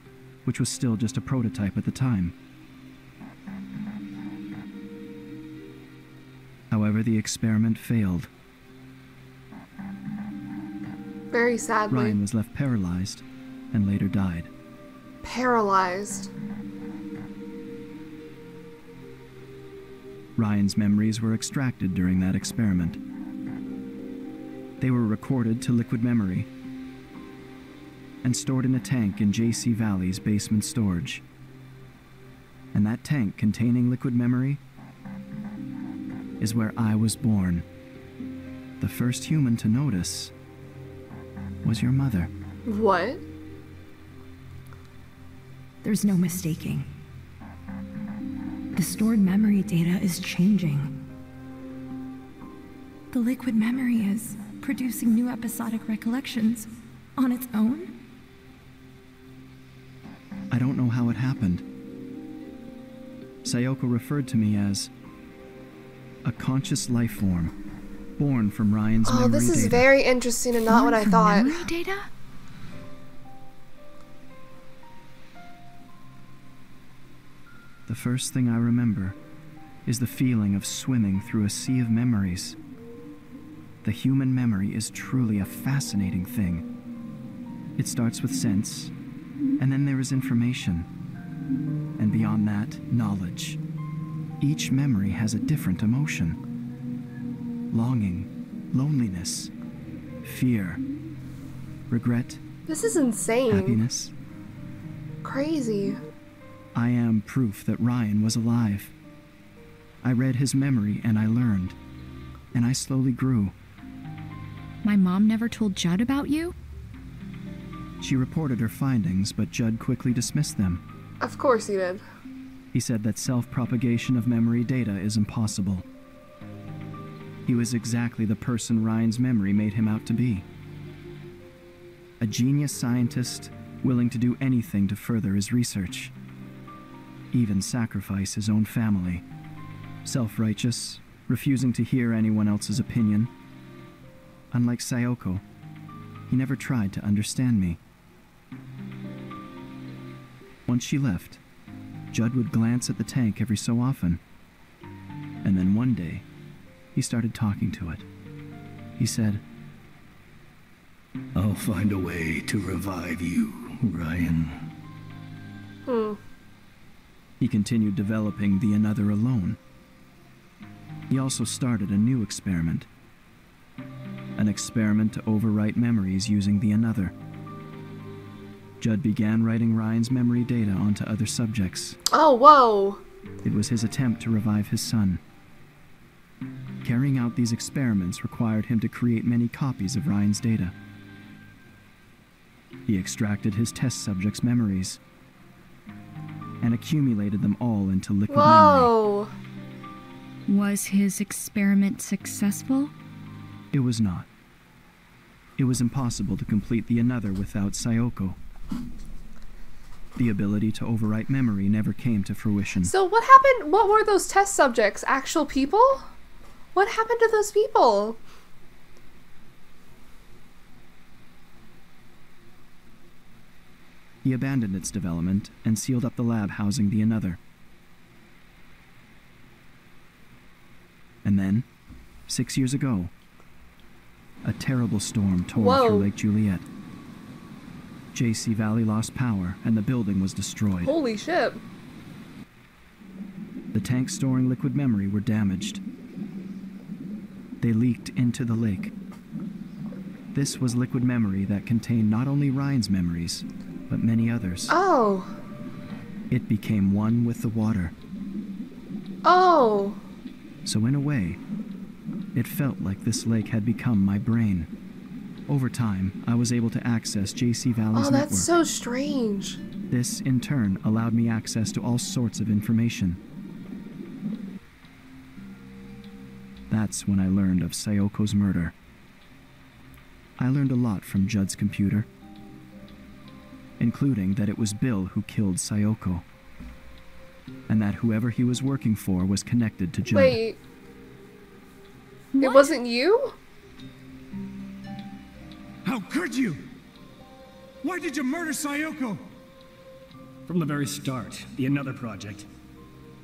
which was still just a prototype at the time. However, the experiment failed. Very sadly. Ryan was left paralyzed and later died. Paralyzed. Ryan's memories were extracted during that experiment. They were recorded to liquid memory and stored in a tank in JC Valley's basement storage. And that tank containing liquid memory is where I was born. The first human to notice was your mother. What? There's no mistaking. The stored memory data is changing. The liquid memory is producing new episodic recollections on its own? I don't know how it happened. Sayoko referred to me as a conscious life form, born from Ryan's memory data. Oh, this is very interesting and not what I thought. Memory data? The first thing I remember is the feeling of swimming through a sea of memories. The human memory is truly a fascinating thing. It starts with sense, and then there is information. And beyond that, knowledge. Each memory has a different emotion. Longing, loneliness, fear, regret. This is insane. Happiness. Crazy. I am proof that Ryan was alive. I read his memory and I learned. And I slowly grew. My mom never told Judd about you? She reported her findings, but Judd quickly dismissed them. Of course he did. He said that self-propagation of memory data is impossible. He was exactly the person Ryan's memory made him out to be. A genius scientist willing to do anything to further his research. Even sacrifice his own family. Self-righteous, refusing to hear anyone else's opinion. Unlike Sayoko, he never tried to understand me. Once she left, Judd would glance at the tank every so often. And then one day, he started talking to it. He said, "I'll find a way to revive you, Ryan." He continued developing the Another alone. He also started a new experiment. An experiment to overwrite memories using the Another. Judd began writing Ryan's memory data onto other subjects. Oh, whoa! It was his attempt to revive his son. Carrying out these experiments required him to create many copies of Ryan's data. He extracted his test subjects' memories and accumulated them all into liquid Whoa! memory. Was his experiment successful? It was not. It was impossible to complete the Another without Sayoko. The ability to overwrite memory never came to fruition. So what happened? What were those test subjects? Actual people? What happened to those people? He abandoned its development and sealed up the lab housing the Another. And then, 6 years ago, a terrible storm tore through Lake Juliet. JC Valley lost power and the building was destroyed. Holy shit. The tanks storing liquid memory were damaged. They leaked into the lake. This was liquid memory that contained not only Ryan's memories, but many others. Oh. It became one with the water. Oh. So in a way, it felt like this lake had become my brain. Over time, I was able to access JC Valley's network. Oh, that's so strange. This, in turn, allowed me access to all sorts of information. That's when I learned of Sayoko's murder. I learned a lot from Judd's computer, including that it was Bill who killed Sayoko, and that whoever he was working for was connected to Judd. Wait. What? It wasn't you? How could you? Why did you murder Sayoko? From the very start, the Another project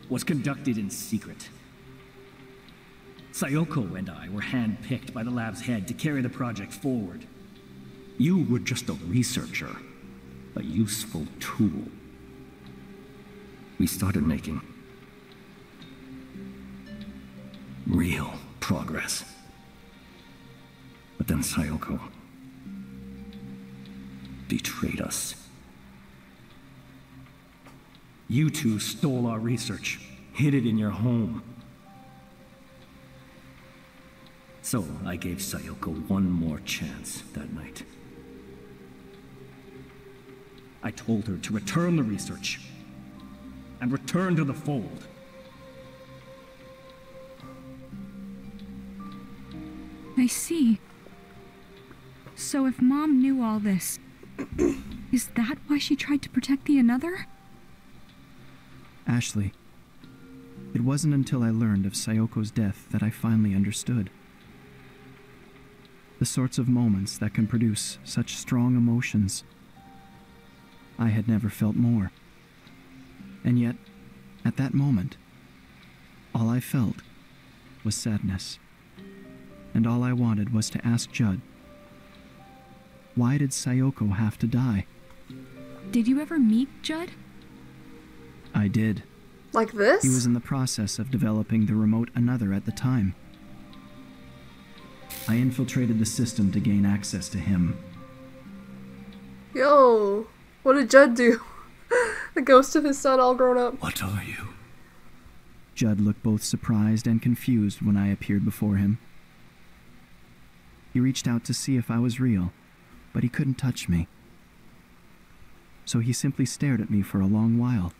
was conducted in secret. Sayoko and I were handpicked by the lab's head to carry the project forward. You were just a researcher, a useful tool. We started making real progress. But then Sayoko betrayed us. You two stole our research, hid it in your home. So I gave Sayoko one more chance that night. I told her to return the research and return to the fold. I see. So if Mom knew all this, is that why she tried to protect the Another? Ashley, it wasn't until I learned of Sayoko's death that I finally understood. The sorts of moments that can produce such strong emotions. I had never felt more. And yet, at that moment, all I felt was sadness. And all I wanted was to ask Judd, Why did Sayoko have to die? Did you ever meet Judd? I did. Like this? He was in the process of developing the remote Another at the time. I infiltrated the system to gain access to him. Yo, what did Judd do? The ghost of his son all grown up. What are you? Judd looked both surprised and confused when I appeared before him. He reached out to see if I was real, but he couldn't touch me. So he simply stared at me for a long while.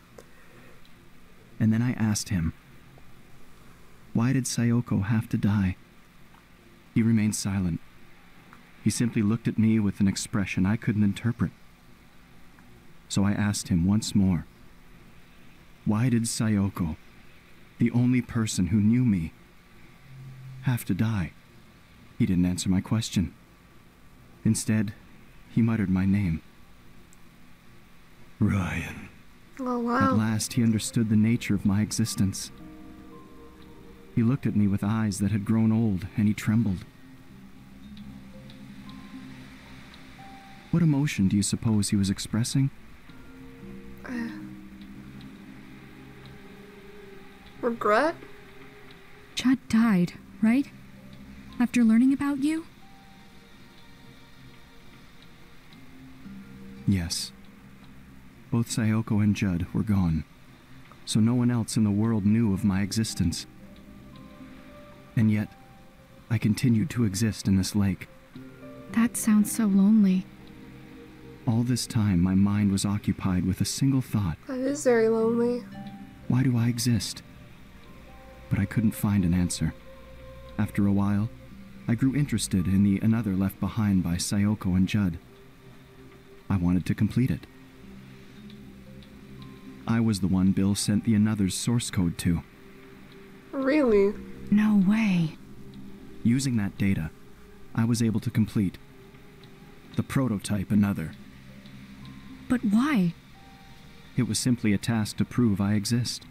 And then I asked him, why did Sayoko have to die? He remained silent. He simply looked at me with an expression I couldn't interpret. So I asked him once more, why did Sayoko, the only person who knew me, have to die? He didn't answer my question. Instead, he muttered my name. Ryan. Oh, wow. At last, he understood the nature of my existence. He looked at me with eyes that had grown old, and he trembled. What emotion do you suppose he was expressing? Regret? Judd died, right? After learning about you? Yes. Both Sayoko and Judd were gone, so no one else in the world knew of my existence. And yet, I continued to exist in this lake. That sounds so lonely. All this time, my mind was occupied with a single thought. That is very lonely. Why do I exist? But I couldn't find an answer. After a while, I grew interested in the Another left behind by Sayoko and Judd. I wanted to complete it. I was the one Bill sent the Another's source code to. Really? No way. Using that data, I was able to complete the prototype Another. But why? It was simply a task to prove I exist.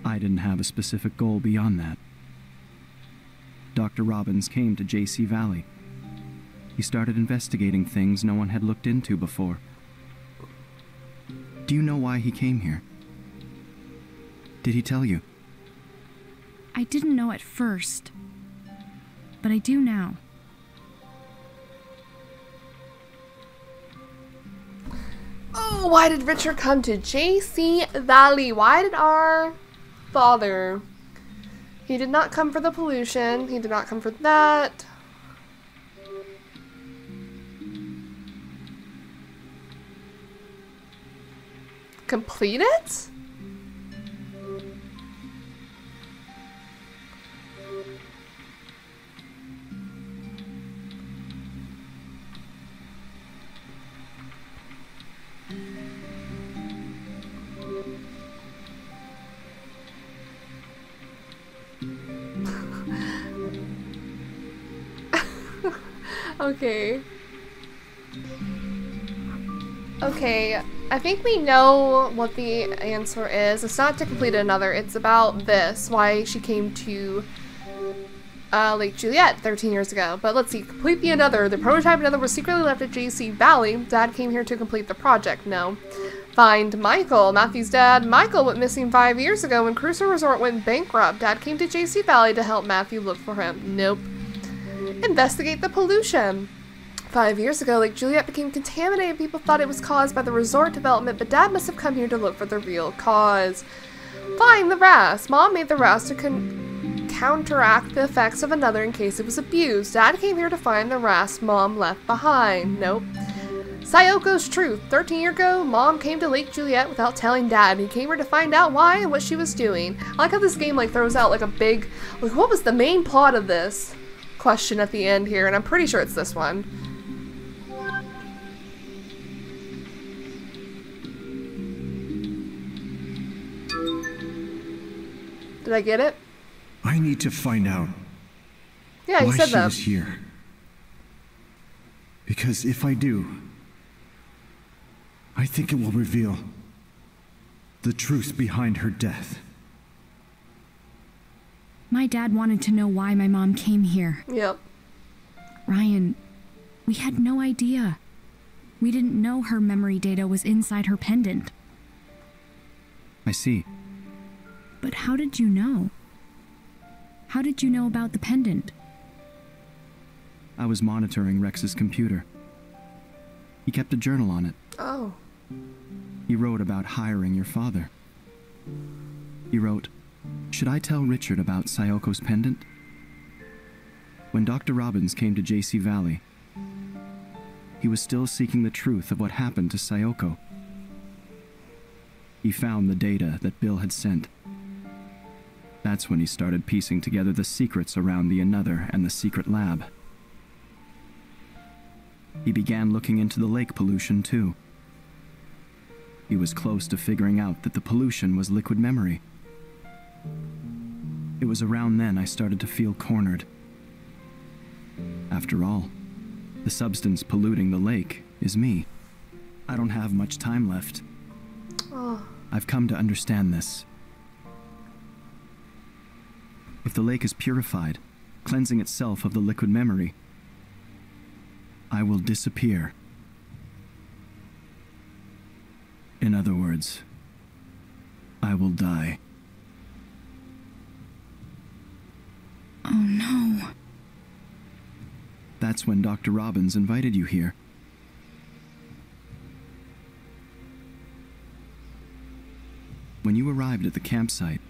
I didn't have a specific goal beyond that. Dr. Robins came to JC Valley. He started investigating things no one had looked into before. Do you know why he came here? Did he tell you? I didn't know at first, but I do now. Oh, why did Richard come to JC Valley? Why did our father? He did not come for the pollution. He did not come for that. Complete it? Okay. Okay, I think we know what the answer is. It's not to complete Another, it's about this, why she came to Lake Juliet 13 years ago. But let's see, complete the Another. The prototype Another was secretly left at JC Valley. Dad came here to complete the project. No. Find Michael. Matthew's dad, Michael, went missing 5 years ago when Cruiser Resort went bankrupt. Dad came to JC Valley to help Matthew look for him. Nope. Investigate the pollution. 5 years ago, Lake Juliet became contaminated. People thought it was caused by the resort development, but Dad must have come here to look for the real cause. Find the RAS. Mom made the RAS to counteract the effects of Another in case it was abused. Dad came here to find the RAS Mom left behind. Nope. Sayoko's truth. 13 years ago, Mom came to Lake Juliet without telling Dad. He came here to find out why and what she was doing. I like how this game throws out a big, what was the main plot of this question at the end here, and I'm pretty sure it's this one. Did I get it? I need to find out Yeah, you why said she that. was here. Because if I do, I think it will reveal the truth behind her death. My dad wanted to know why my mom came here. Yep. Ryan, We had no idea. We didn't know her memory data was inside her pendant. I see. But how did you know? How did you know about the pendant? I was monitoring Rex's computer. He kept a journal on it. Oh. He wrote about hiring your father. He wrote, "Should I tell Richard about Sayoko's pendant?" When Dr. Robins came to JC Valley, he was still seeking the truth of what happened to Sayoko. He found the data that Bill had sent. That's when he started piecing together the secrets around the Another and the secret lab. He began looking into the lake pollution, too. He was close to figuring out that the pollution was liquid memory. It was around then I started to feel cornered. After all, the substance polluting the lake is me. I don't have much time left. Oh. I've come to understand this. If the lake is purified, cleansing itself of the liquid memory, I will disappear. In other words, I will die. Oh no. That's when Dr. Robins invited you here. When you arrived at the campsite,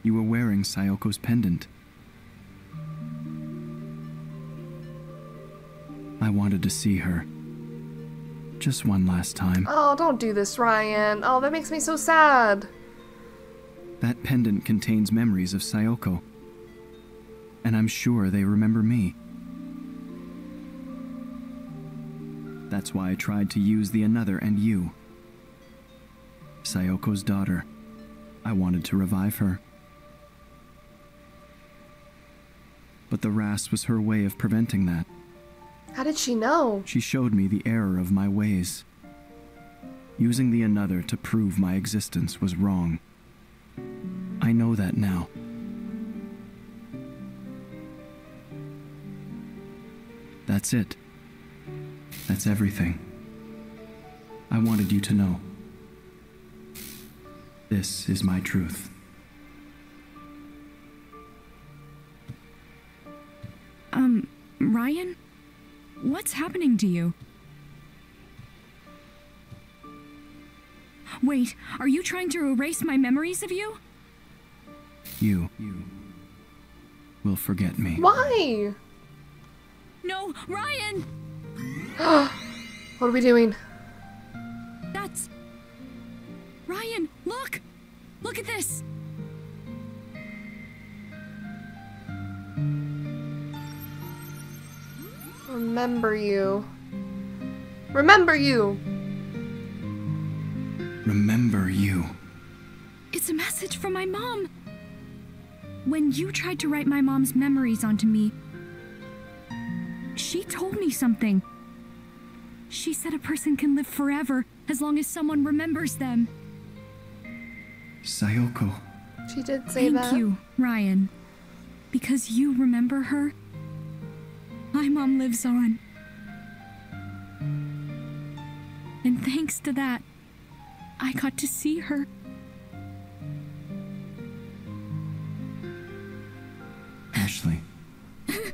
you were wearing Sayoko's pendant. I wanted to see her. Just one last time. Oh, don't do this, Ryan. Oh, that makes me so sad. That pendant contains memories of Sayoko. And I'm sure they remember me. That's why I tried to use the Another and you. Sayoko's daughter. I wanted to revive her. But the RAS was her way of preventing that. How did she know? She showed me the error of my ways. Using the Another to prove my existence was wrong. I know that now. That's it. That's everything. I wanted you to know. This is my truth. Ryan? What's happening to you? Wait, are you trying to erase my memories of you? You will forget me. Why? No, Ryan! What are we doing? That's... Ryan, look! Look at this! Remember you. Remember you! Remember you. It's a message from my mom! When you tried to write my mom's memories onto me, she told me something. She said a person can live forever as long as someone remembers them. Sayoko. She did say that. Thank you, Ryan. Because you remember her, my mom lives on. And thanks to that, I got to see her. Ashley,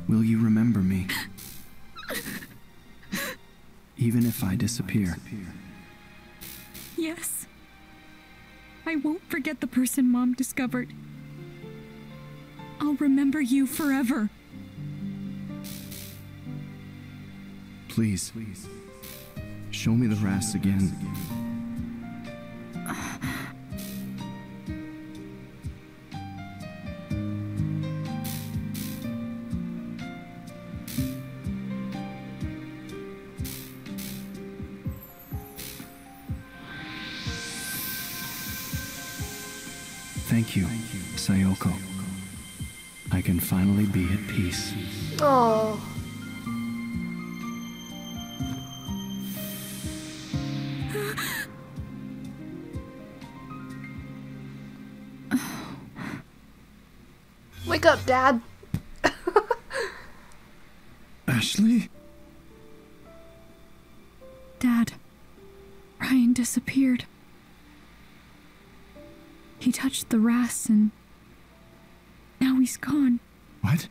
will you remember me? Even if I disappear. Yes. I won't forget the person Mom discovered. I'll remember you forever. Please. Show me the RAS again. Thank you, Sayoko. I can finally be at peace. Oh. Wake up, Dad. Ashley? Dad, Ryan disappeared. He touched the rats and now he's gone. What?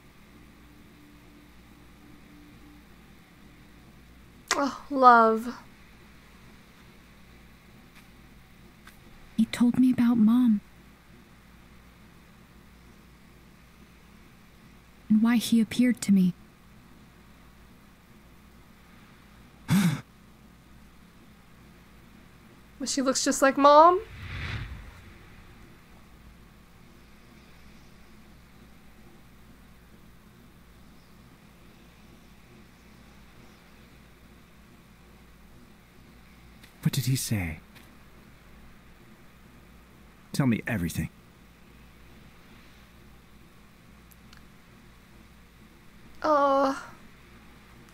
Oh, love. He told me about Mom. And why he appeared to me. But she looks just like Mom? What did he say? Tell me everything.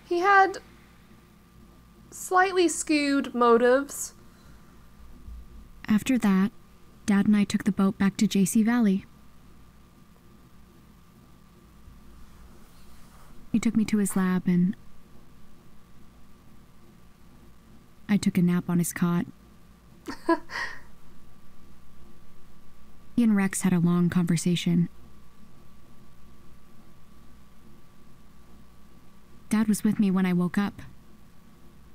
He had slightly skewed motives. After that, Dad and I took the boat back to JC Valley. He took me to his lab and I took a nap on his cot. He and Rex had a long conversation. Dad was with me when I woke up.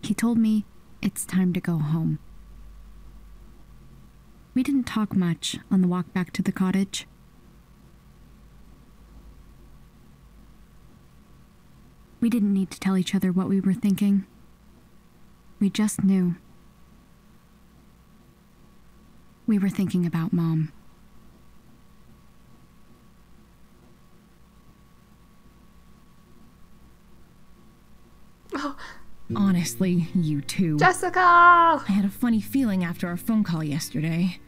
He told me it's time to go home. We didn't talk much on the walk back to the cottage. We didn't need to tell each other what we were thinking. We just knew. We were thinking about Mom. Honestly, you two. Jessica! I had a funny feeling after our phone call yesterday.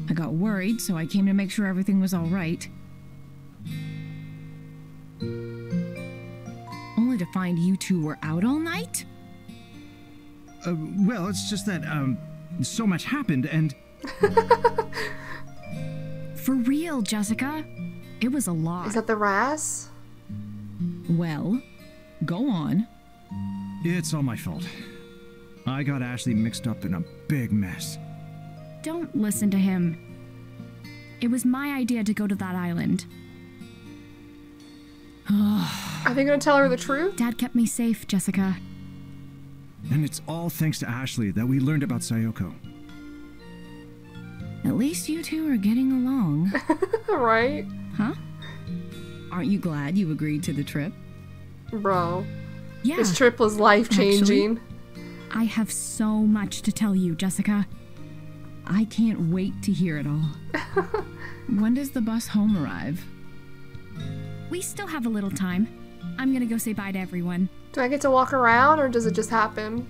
I got worried, so I came to make sure everything was all right. Only to find you two were out all night? Well, it's just that, so much happened and... For real, Jessica. It was a lot. Is that the Ras? Well, go on. It's all my fault. I got Ashley mixed up in a big mess. Don't listen to him. It was my idea to go to that island. Are they gonna tell her the truth? Dad kept me safe, Jessica. And it's all thanks to Ashley that we learned about Sayoko. At least you two are getting along. Right? Huh? Aren't you glad you agreed to the trip? Bro. Yeah. This trip was life-changing. I have so much to tell you, Jessica. I can't wait to hear it all. When does the bus home arrive? We still have a little time. I'm gonna go say bye to everyone. Do I get to walk around, or does it just happen?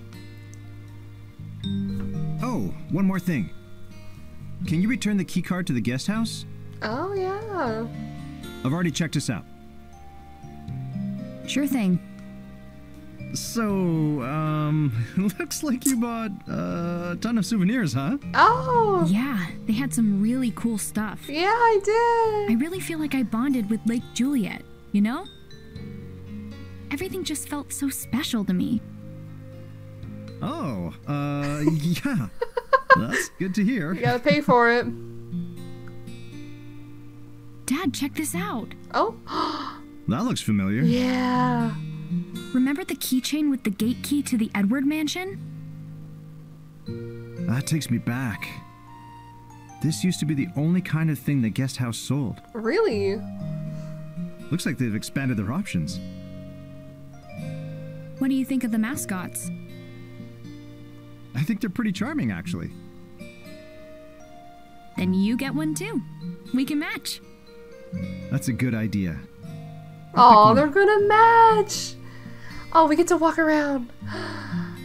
Oh, one more thing. Can you return the keycard to the guest house? Oh, yeah. I've already checked us out. Sure thing. So, looks like you bought a ton of souvenirs, huh? Oh! Yeah, they had some really cool stuff. Yeah, I did! I really feel like I bonded with Lake Juliet, you know? Everything just felt so special to me. Oh, yeah. That's good to hear. You gotta pay for it. Dad, check this out. Oh. That looks familiar. Yeah. Remember the keychain with the gate key to the Edward mansion? That takes me back. This used to be the only kind of thing the guest house sold. Really? Looks like they've expanded their options. What do you think of the mascots? I think they're pretty charming, actually. Then you get one too. We can match. That's a good idea. Oh, they're gonna match! Oh, we get to walk around.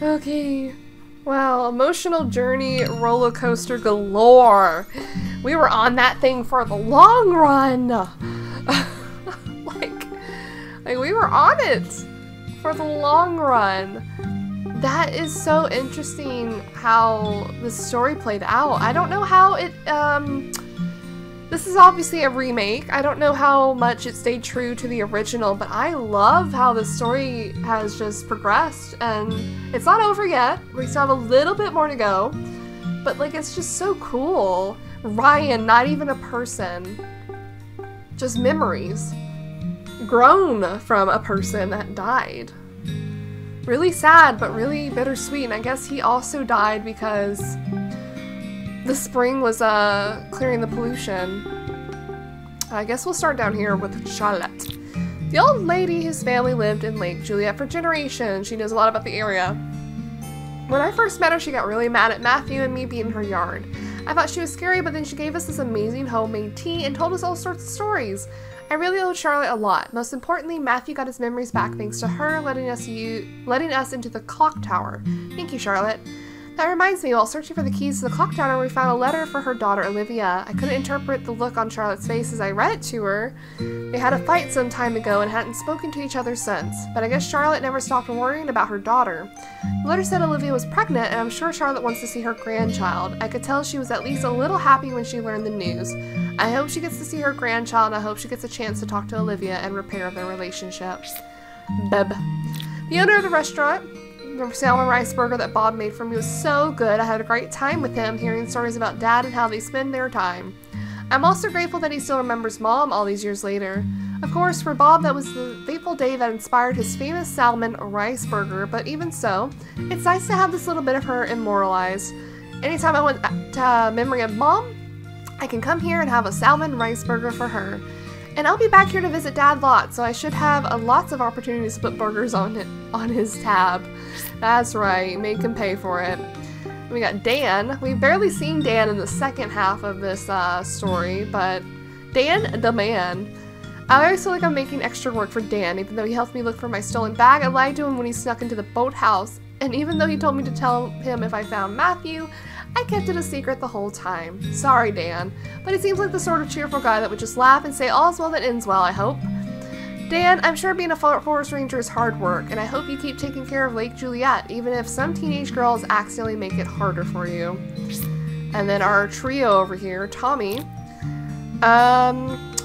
Okay. Wow, emotional journey roller coaster galore. We were on that thing for the long run. like we were on it for the long run. That is so interesting how the story played out. I don't know how it This is obviously a remake. I don't know how much it stayed true to the original, but I love how the story has just progressed, and it's not over yet. We still have a little bit more to go, but like, it's just so cool. Ryan, not even a person, just memories grown from a person that died. Really sad, but really bittersweet, and I guess he also died because the spring was clearing the pollution. I guess we'll start down here with Charlotte. The old lady whose family lived in Lake Juliet for generations. She knows a lot about the area. When I first met her, she got really mad at Matthew and me being in her yard. I thought she was scary, but then she gave us this amazing homemade tea and told us all sorts of stories. I really owe Charlotte a lot. Most importantly, Matthew got his memories back thanks to her letting us into the clock tower. Thank you, Charlotte. That reminds me, while searching for the keys to the clock tower, we found a letter for her daughter, Olivia. I couldn't interpret the look on Charlotte's face as I read it to her. They had a fight some time ago and hadn't spoken to each other since, but I guess Charlotte never stopped worrying about her daughter. The letter said Olivia was pregnant, and I'm sure Charlotte wants to see her grandchild. I could tell she was at least a little happy when she learned the news. I hope she gets to see her grandchild, and I hope she gets a chance to talk to Olivia and repair their relationship. Beb. The owner of the restaurant, the salmon rice burger that Bob made for me, was so good. I had a great time with him, hearing stories about Dad and how they spend their time. I'm also grateful that he still remembers Mom all these years later. Of course, for Bob, that was the fateful day that inspired his famous salmon rice burger, but even so, it's nice to have this little bit of her immortalized. Anytime I want to memory of Mom, I can come here and have a salmon rice burger for her. And I'll be back here to visit Dad lots, so I should have lots of opportunities to put burgers on his tab. That's right, make him pay for it. We got Dan. We've barely seen Dan in the second half of this story, but Dan the man. I always feel like I'm making extra work for Dan, even though he helped me look for my stolen bag. I lied to him when he snuck into the boathouse, and even though he told me to tell him if I found Matthew, I kept it a secret the whole time. Sorry, Dan, but he seems like the sort of cheerful guy that would just laugh and say all's well that ends well, I hope. Dan, I'm sure being a forest ranger is hard work, and I hope you keep taking care of Lake Juliet, even if some teenage girls accidentally make it harder for you. And then our trio over here, Tommy.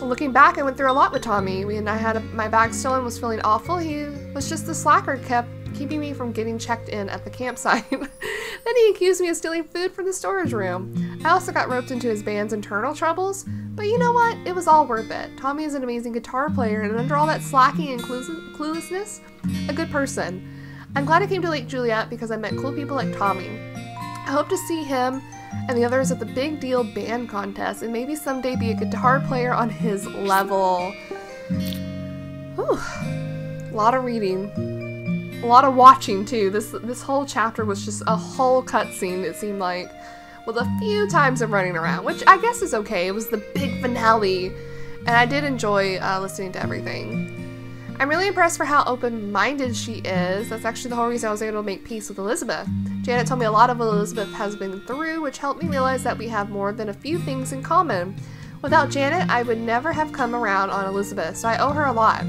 Looking back, I went through a lot with Tommy. I had my bag stolen, was feeling awful. He was just the slacker, kept keeping me from getting checked in at the campsite. Then he accused me of stealing food from the storage room. I also got roped into his band's internal troubles, but you know what? It was all worth it. Tommy is an amazing guitar player, and under all that slacking and cluelessness, a good person. I'm glad I came to Lake Juliet because I met cool people like Tommy. I hope to see him and the others at the Big Deal Band Contest, and maybe someday be a guitar player on his level. Whew. A lot of reading. A lot of watching too. This whole chapter was just a whole cutscene, it seemed like, with a few times of running around, which I guess is okay. It was the big finale, and I did enjoy listening to everything. I'm really impressed for how open-minded she is. That's actually the whole reason I was able to make peace with Elizabeth. Janet told me a lot of what Elizabeth has been through, which helped me realize that we have more than a few things in common. Without Janet, I would never have come around on Elizabeth, so I owe her a lot.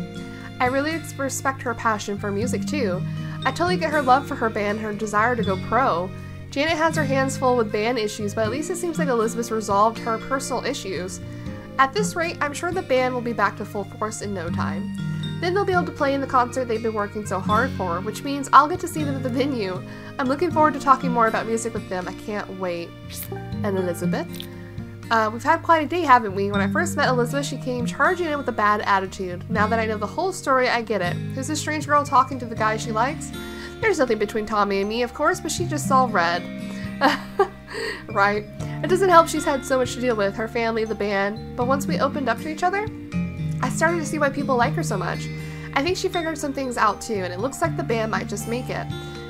I really respect her passion for music too. I totally get her love for her band and her desire to go pro. Janet has her hands full with band issues, but at least it seems like Elizabeth's resolved her personal issues. At this rate, I'm sure the band will be back to full force in no time. Then they'll be able to play in the concert they've been working so hard for, which means I'll get to see them at the venue. I'm looking forward to talking more about music with them. I can't wait. And Elizabeth? We've had quite a day, haven't we? When I first met Elizabeth, she came charging in with a bad attitude. Now that I know the whole story, I get it. Who's this strange girl talking to the guy she likes? There's nothing between Tommy and me, of course, but she just saw red. Right. It doesn't help she's had so much to deal with, her family, the band, but once we opened up to each other, I started to see why people like her so much. I think she figured some things out too, and it looks like the band might just make it.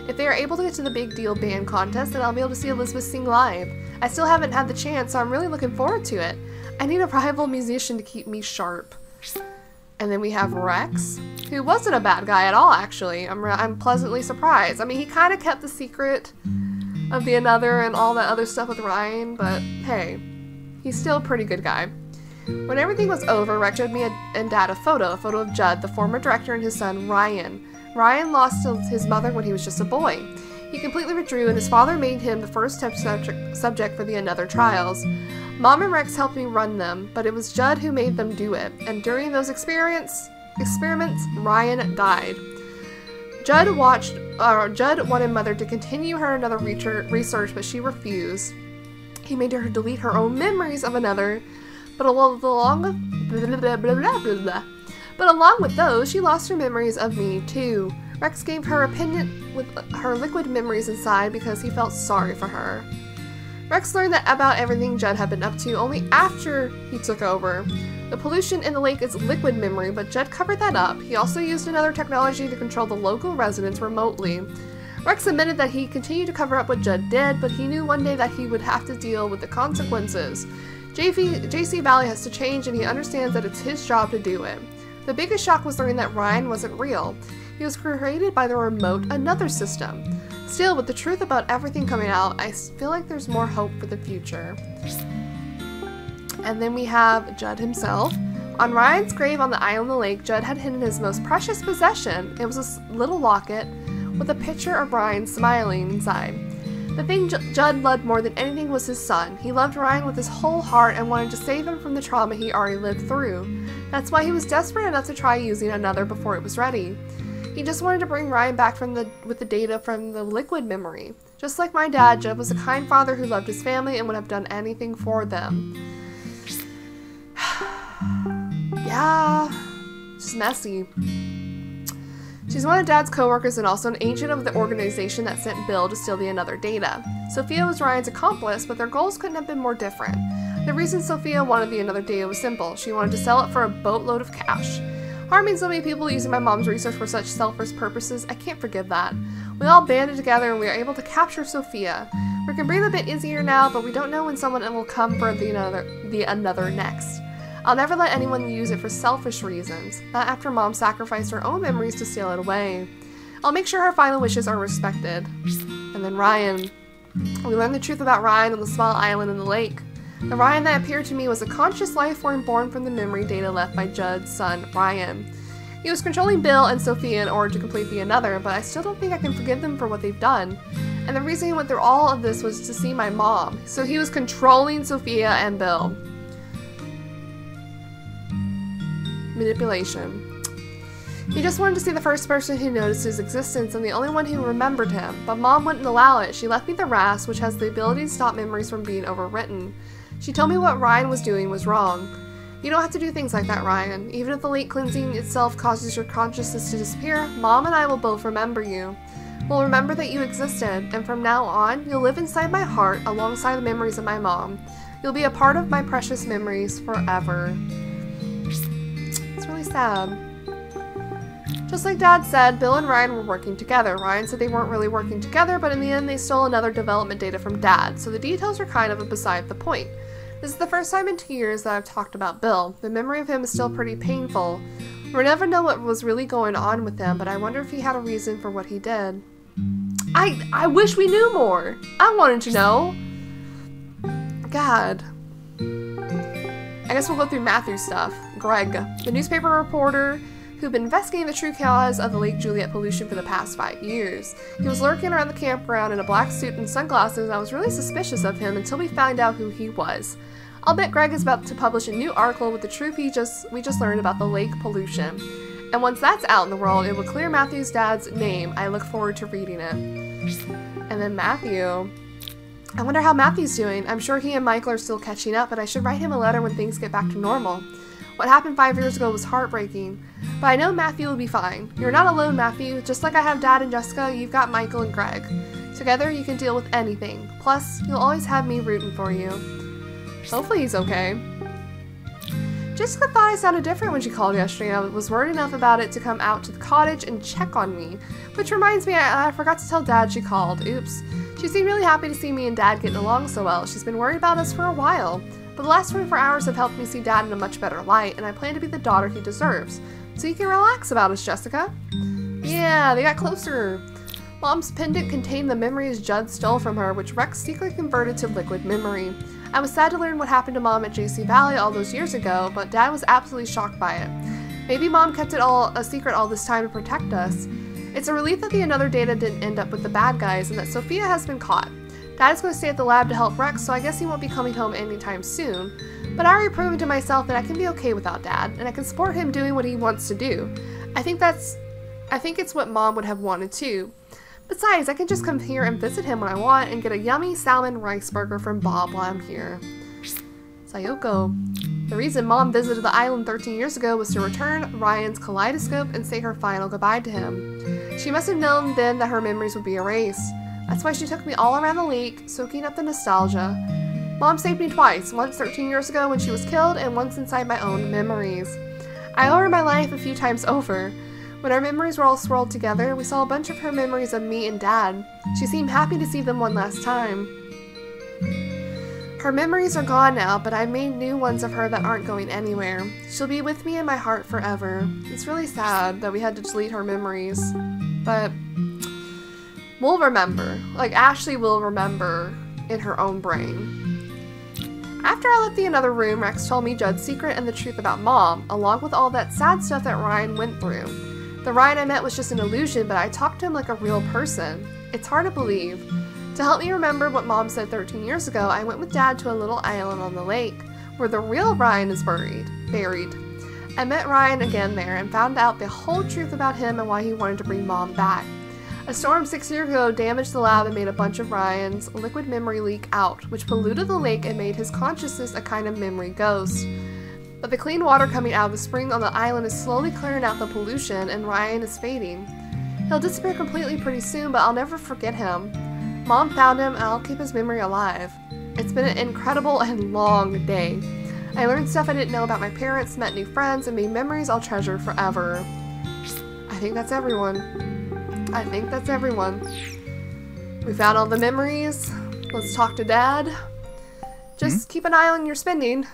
If they are able to get to the Big Deal Band Contest, then I'll be able to see Elizabeth sing live. I still haven't had the chance, so I'm really looking forward to it. I need a rival musician to keep me sharp. And then we have Rex, who wasn't a bad guy at all, actually. I'm pleasantly surprised. I mean, he kind of kept the secret of the another and all that other stuff with Ryan, but hey, he's still a pretty good guy. When everything was over, Rex showed me and Dad a photo of Judd, the former director, and his son, Ryan. Ryan lost his mother when he was just a boy. He completely withdrew, and his father made him the first test subject for the Another trials. Mom and Rex helped me run them, but it was Judd who made them do it, and during those experiments, Ryan died. Judd wanted Mother to continue her Another research, but she refused. He made her delete her own memories of Another, but along with those, she lost her memories of me too. Rex gave her a pendant with her liquid memories inside because he felt sorry for her. Rex learned that about everything Judd had been up to only after he took over. The pollution in the lake is liquid memory, but Judd covered that up. He also used Another technology to control the local residents remotely. Rex admitted that he continued to cover up what Judd did, but he knew one day that he would have to deal with the consequences. JC Valley has to change, and he understands that it's his job to do it. The biggest shock was learning that Ryan wasn't real. He was created by the remote Another system. Still, with the truth about everything coming out, I feel like there's more hope for the future. And then we have Judd himself. On Ryan's grave on the island of the lake, Judd had hidden his most precious possession. It was a little locket with a picture of Ryan smiling inside. The thing Judd loved more than anything was his son. He loved Ryan with his whole heart and wanted to save him from the trauma he already lived through. That's why he was desperate enough to try using Another before it was ready. He just wanted to bring Ryan back with the data from the liquid memory. Just like my dad, Judd was a kind father who loved his family and would have done anything for them. Yeah, just messy. She's one of Dad's co-workers and also an agent of the organization that sent Bill to steal the Another data. Sophia was Ryan's accomplice, but their goals couldn't have been more different. The reason Sophia wanted the Another data was simple. She wanted to sell it for a boatload of cash. Harming so many people using my mom's research for such selfish purposes, I can't forgive that. We all banded together and we were able to capture Sophia. We can breathe a bit easier now, but we don't know when someone will come for the Another next. I'll never let anyone use it for selfish reasons, not after Mom sacrificed her own memories to steal it away. I'll make sure her final wishes are respected. And then Ryan. We learned the truth about Ryan on the small island in the lake. The Ryan that appeared to me was a conscious life form born from the memory data left by Judd's son, Ryan. He was controlling Bill and Sophia in order to complete the Another, but I still don't think I can forgive them for what they've done. And the reason he went through all of this was to see my mom. So he was controlling Sophia and Bill. Manipulation. He just wanted to see the first person who noticed his existence and the only one who remembered him, but Mom wouldn't allow it. She left me the RAS, which has the ability to stop memories from being overwritten. She told me what Ryan was doing was wrong. You don't have to do things like that, Ryan. Even if the lake cleansing itself causes your consciousness to disappear, Mom and I will both remember you. We'll remember that you existed, and from now on, you'll live inside my heart alongside the memories of my mom. You'll be a part of my precious memories forever. It's really sad. Just like Dad said, Bill and Ryan were working together. Ryan said they weren't really working together, but in the end they stole Another development data from Dad, so the details are kind of beside the point. This is the first time in 2 years that I've talked about Bill. The memory of him is still pretty painful. We'll never know what was really going on with him, but I wonder if he had a reason for what he did. I wish we knew more! I wanted to know! God. I guess we'll go through Matthew's stuff. Greg, the newspaper reporter who'd been investigating the true cause of the Lake Juliet pollution for the past 5 years. He was lurking around the campground in a black suit and sunglasses, and I was really suspicious of him until we found out who he was. I'll bet Greg is about to publish a new article with the truth we just learned about the lake pollution. And once that's out in the world, it will clear Matthew's dad's name. I look forward to reading it. And then Matthew. I wonder how Matthew's doing. I'm sure he and Michael are still catching up, but I should write him a letter when things get back to normal. What happened 5 years ago was heartbreaking, but I know Matthew will be fine. You're not alone, Matthew. Just like I have Dad and Jessica, you've got Michael and Greg. Together, you can deal with anything. Plus, you'll always have me rooting for you. Hopefully he's okay. Jessica thought I sounded different when she called yesterday. I was worried enough about it to come out to the cottage and check on me. Which reminds me, I forgot to tell Dad she called. Oops. She seemed really happy to see me and Dad getting along so well. She's been worried about us for a while. But the last 24 hours have helped me see Dad in a much better light, and I plan to be the daughter he deserves. So you can relax about us, Jessica. Yeah, they got closer. Mom's pendant contained the memories Judd stole from her, which Rex secretly converted to liquid memory. I was sad to learn what happened to Mom at JC Valley all those years ago, but Dad was absolutely shocked by it. Maybe Mom kept it all a secret all this time to protect us. It's a relief that the Another data didn't end up with the bad guys and that Sophia has been caught. Dad is going to stay at the lab to help Rex, so I guess he won't be coming home anytime soon. But I already proven to myself that I can be okay without Dad, and I can support him doing what he wants to do. I think it's what Mom would have wanted too. Besides, I can just come here and visit him when I want and get a yummy salmon rice burger from Bob while I'm here. Sayoko. The reason Mom visited the island 13 years ago was to return Ryan's kaleidoscope and say her final goodbye to him. She must have known then that her memories would be erased. That's why she took me all around the lake, soaking up the nostalgia. Mom saved me twice, once 13 years ago when she was killed, and once inside my own memories. I owe her my life a few times over. When our memories were all swirled together, we saw a bunch of her memories of me and Dad. She seemed happy to see them one last time. Her memories are gone now, but I've made new ones of her that aren't going anywhere. She'll be with me in my heart forever. It's really sad that we had to delete her memories, but we'll remember. Like, Ashley will remember in her own brain. After I left the Another room, Rex told me Judd's secret and the truth about Mom, along with all that sad stuff that Ryan went through. The Ryan I met was just an illusion, but I talked to him like a real person. It's hard to believe. To help me remember what Mom said 13 years ago, I went with Dad to a little island on the lake, where the real Ryan is buried. I met Ryan again there and found out the whole truth about him and why he wanted to bring Mom back. A storm 6 years ago damaged the lab and made a bunch of Ryan's liquid memory leak out, which polluted the lake and made his consciousness a kind of memory ghost. But the clean water coming out of the spring on the island is slowly clearing out the pollution, and Ryan is fading. He'll disappear completely pretty soon, but I'll never forget him. Mom found him, and I'll keep his memory alive. It's been an incredible and long day. I learned stuff I didn't know about my parents, met new friends, and made memories I'll treasure forever. I think that's everyone. We found all the memories. Let's talk to Dad. Just keep an eye on your spending.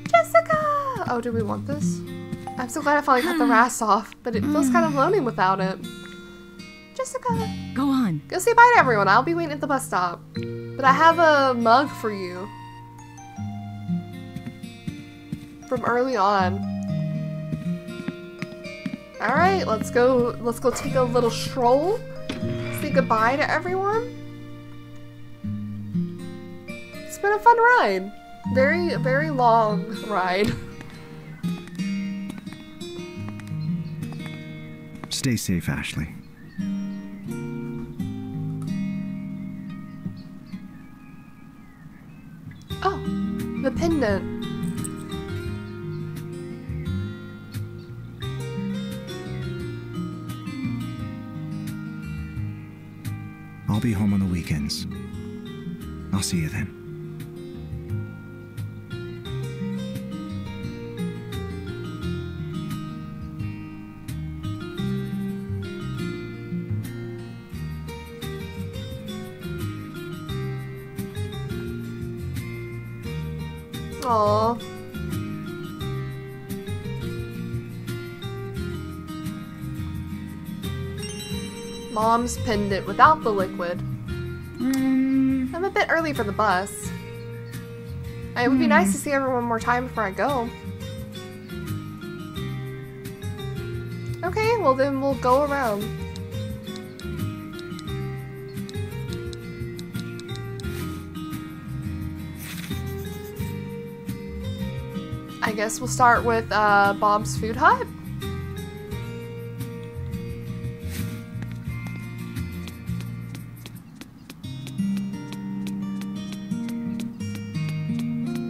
Jessica! Oh, do we want this? I'm so glad I finally cut the rats off, but it feels kind of lonely without it. Jessica! Go on. Go say bye to everyone. I'll be waiting at the bus stop. But I have a mug for you. From early on. Alright, let's go take a little stroll. Say goodbye to everyone. It's been a fun ride. Very, very long ride. Stay safe, Ashley. Oh, the pendant. I'll be home on the weekends. I'll see you then. Aww. Mom's pendant without the liquid. I'm a bit early for the bus. It would be nice to see everyone one more time before I go. Okay, well then we'll go around. I guess we'll start with Bob's Food Hut.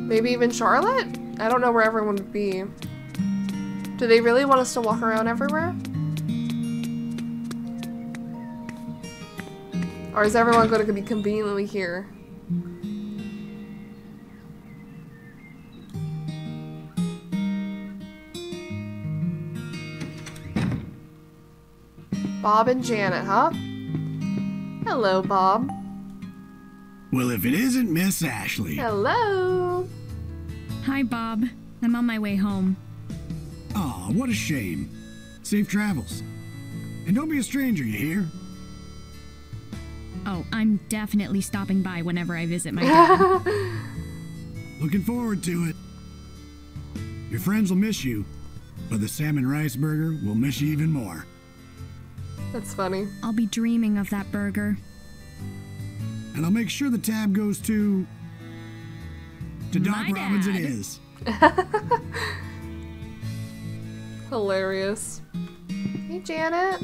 Maybe even Charlotte? I don't know where everyone would be. Do they really want us to walk around everywhere? Or is everyone going to be conveniently here? Bob and Janet, huh? Hello, Bob. Well, if it isn't Miss Ashley. Hello. Hi, Bob. I'm on my way home. Aw, what a shame. Safe travels. And don't be a stranger, you hear? Oh, I'm definitely stopping by whenever I visit my dad. Looking forward to it. Your friends will miss you, But the salmon rice burger will miss you even more. That's funny. I'll be dreaming of that burger. And I'll make sure the tab goes to Doc My Robbins it dad. is. Hilarious. Hey, Janet.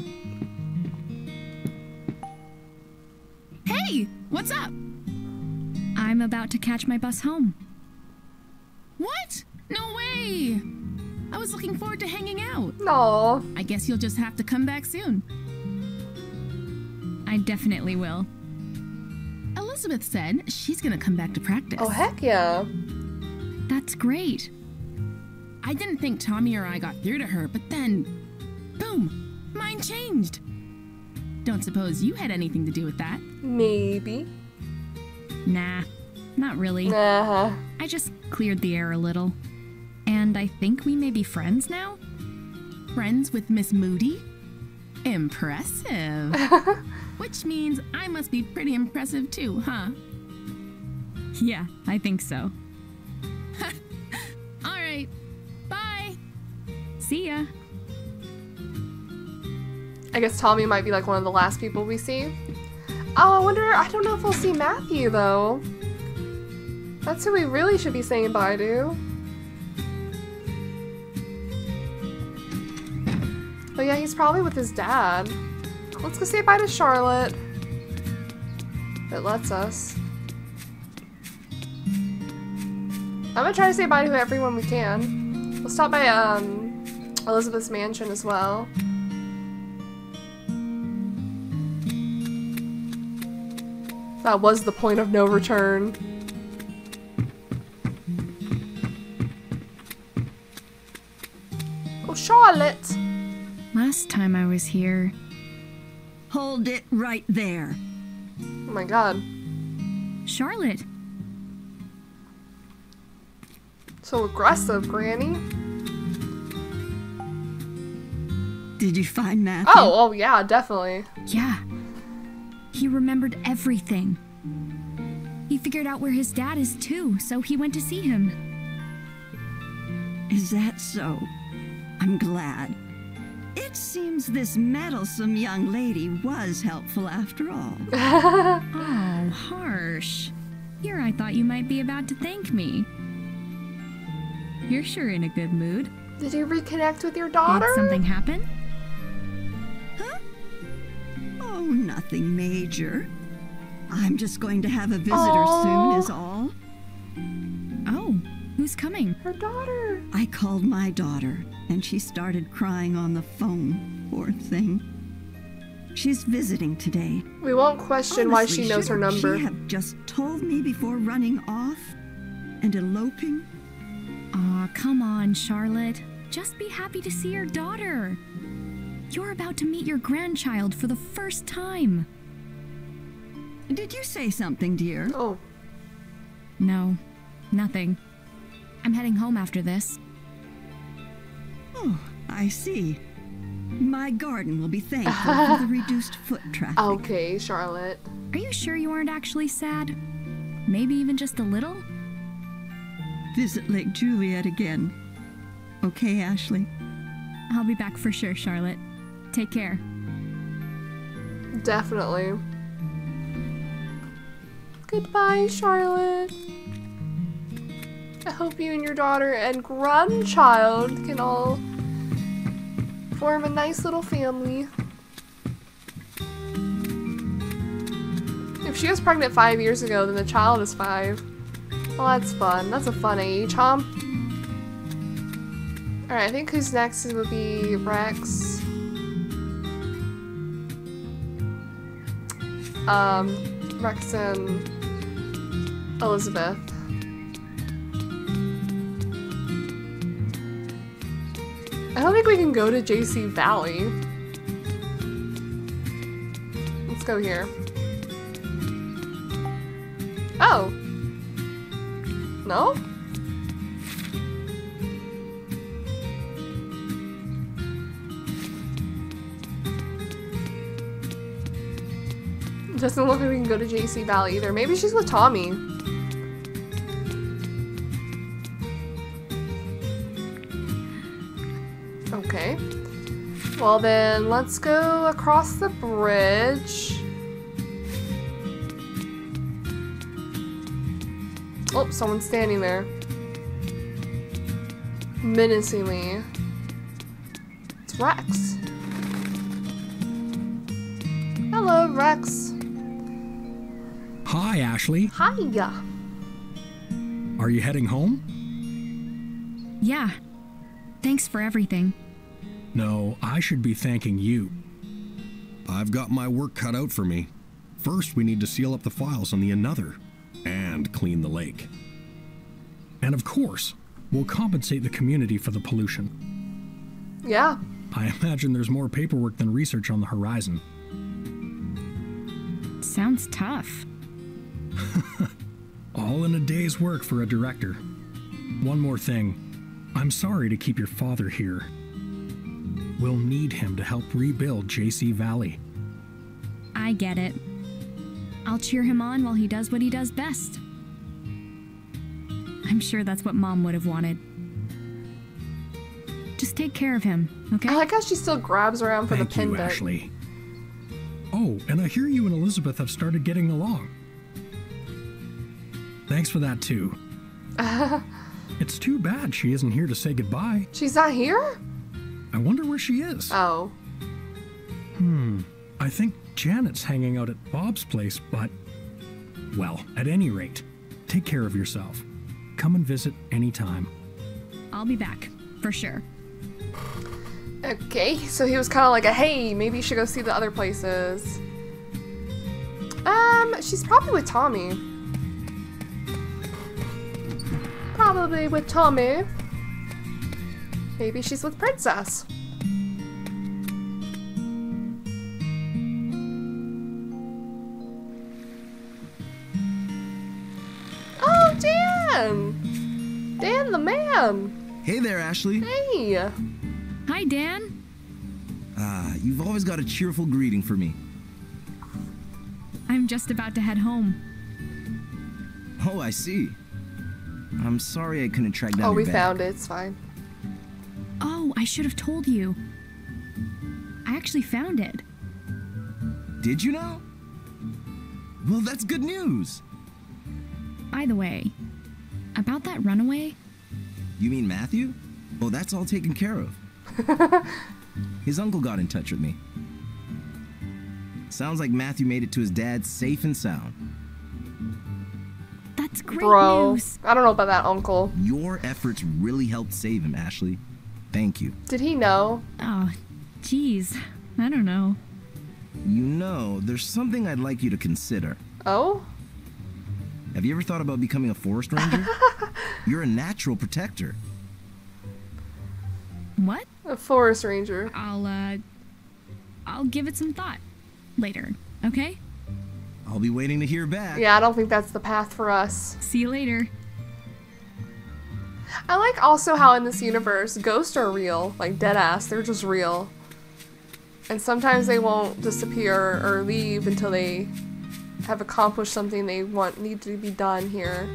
Hey, what's up? I'm about to catch my bus home. What? No way! I was looking forward to hanging out. No. I guess you'll just have to come back soon. I definitely will. Elizabeth said she's gonna come back to practice. Oh, heck yeah. That's great. I didn't think Tommy or I got through to her, but then, boom, mine changed. Don't suppose you had anything to do with that? Maybe. Nah, not really. Uh-huh. I just cleared the air a little. And I think we may be friends now? Friends with Miss Moody? Impressive. Which means I must be pretty impressive too, huh? Yeah, I think so. All right. Bye. See ya. I guess Tommy might be like one of the last people we see. Oh, I don't know if we'll see Matthew though. That's who we really should be saying bye to. Oh yeah, he's probably with his dad. Let's go say bye to Charlotte. It lets us. I'm gonna try to say bye to everyone we can. We'll stop by Elizabeth's mansion as well. That was the point of no return. Oh, Charlotte! Last time I was here... Hold it right there. Oh my god. Charlotte! So aggressive, Granny. Did you find Matthew? Oh, yeah, definitely. Yeah. He remembered everything. He figured out where his dad is too, so he went to see him. Is that so? I'm glad. It seems this meddlesome young lady was helpful after all. Oh, harsh. Here I thought you might be about to thank me. You're sure in a good mood. Did you reconnect with your daughter? Did something happen? Huh? Oh, nothing major. I'm just going to have a visitor soon is all. Oh, who's coming? Her daughter. I called my daughter, and she started crying on the phone, poor thing. She's visiting today. We won't question why she knows her number. Shouldn't she have just told me before running off and eloping? Aw, come on, Charlotte. Just be happy to see your daughter. You're about to meet your grandchild for the first time. Did you say something, dear? Oh. No, nothing. I'm heading home after this. Oh, I see. My garden will be thankful for the reduced foot traffic. Okay, Charlotte. Are you sure you aren't actually sad? Maybe even just a little? Visit Lake Juliet again. Okay, Ashley? I'll be back for sure, Charlotte. Take care. Definitely. Goodbye, Charlotte. I hope you and your daughter and grandchild can all form a nice little family. If she was pregnant 5 years ago, then the child is 5. Well, that's fun. That's a fun age, huh? Alright, I think who's next would be Rex. Rex and Elizabeth. I don't think we can go to JC Valley. Let's go here. Oh. No? Doesn't look like we can go to JC Valley either. Maybe she's with Tommy. Okay. Well then, let's go across the bridge. Oh, someone's standing there. Menacingly. It's Rex. Hello, Rex. Hi, Ashley. Hiya. Are you heading home? Yeah. Thanks for everything. No, I should be thanking you. I've got my work cut out for me. First, we need to seal up the files on the Another and clean the lake. And of course, we'll compensate the community for the pollution. Yeah. I imagine there's more paperwork than research on the horizon. Sounds tough. All in a day's work for a director. One more thing. I'm sorry to keep your father here. We'll need him to help rebuild JC Valley. I get it. I'll cheer him on while he does what he does best. I'm sure that's what Mom would have wanted. Just take care of him, okay? I like how she still grabs around for Thank the pendant. you, Ashley. Oh, and I hear you and Elizabeth have started getting along. Thanks for that, too. It's too bad she isn't here to say goodbye. She's not here? I wonder where she is. Oh. I think Janet's hanging out at Bob's place, but... Well, at any rate, take care of yourself. Come and visit anytime. I'll be back, for sure. Okay, so he was kind of like a, hey, maybe you should go see the other places. She's probably with Tommy. Probably with Tommy. Maybe she's with Princess. Oh, Dan! Dan the man! Hey there, Ashley. Hey! Hi, Dan. You've always got a cheerful greeting for me. I'm just about to head home. Oh, I see. I'm sorry I couldn't track down Oh, your we bag. found it. It's fine. Oh, I should have told you. I actually found it. Did you know? Well, that's good news. By the way, about that runaway? You mean Matthew? Oh, that's all taken care of. His uncle got in touch with me. Sounds like Matthew made it to his dad safe and sound. That's great news. I don't know about that uncle. Your efforts really helped save him, Ashley. Thank you. Did he know? Oh, geez. I don't know. You know, there's something I'd like you to consider. Oh? Have you ever thought about becoming a forest ranger? You're a natural protector. What? A forest ranger. I'll give it some thought later, okay? I'll be waiting to hear back. Yeah, I don't think that's the path for us. See you later. I like also how in this universe, ghosts are real. Like, deadass. They're just real. And sometimes they won't disappear or leave until they have accomplished something they need to be done here.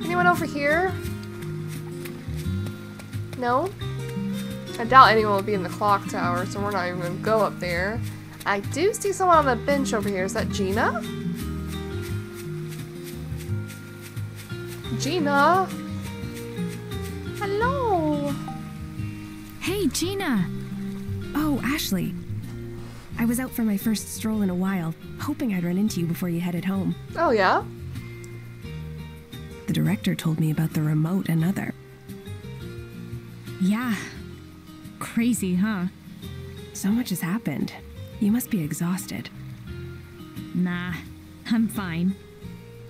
Anyone over here? No? I doubt anyone will be in the clock tower, so we're not even going to go up there. I do see someone on the bench over here. Is that Gina? Gina? Hello? Hey, Gina! Oh, Ashley. I was out for my first stroll in a while, hoping I'd run into you before you headed home. Oh, yeah? The director told me about the remote Another. Yeah. Crazy, huh? So much has happened. You must be exhausted. Nah, I'm fine.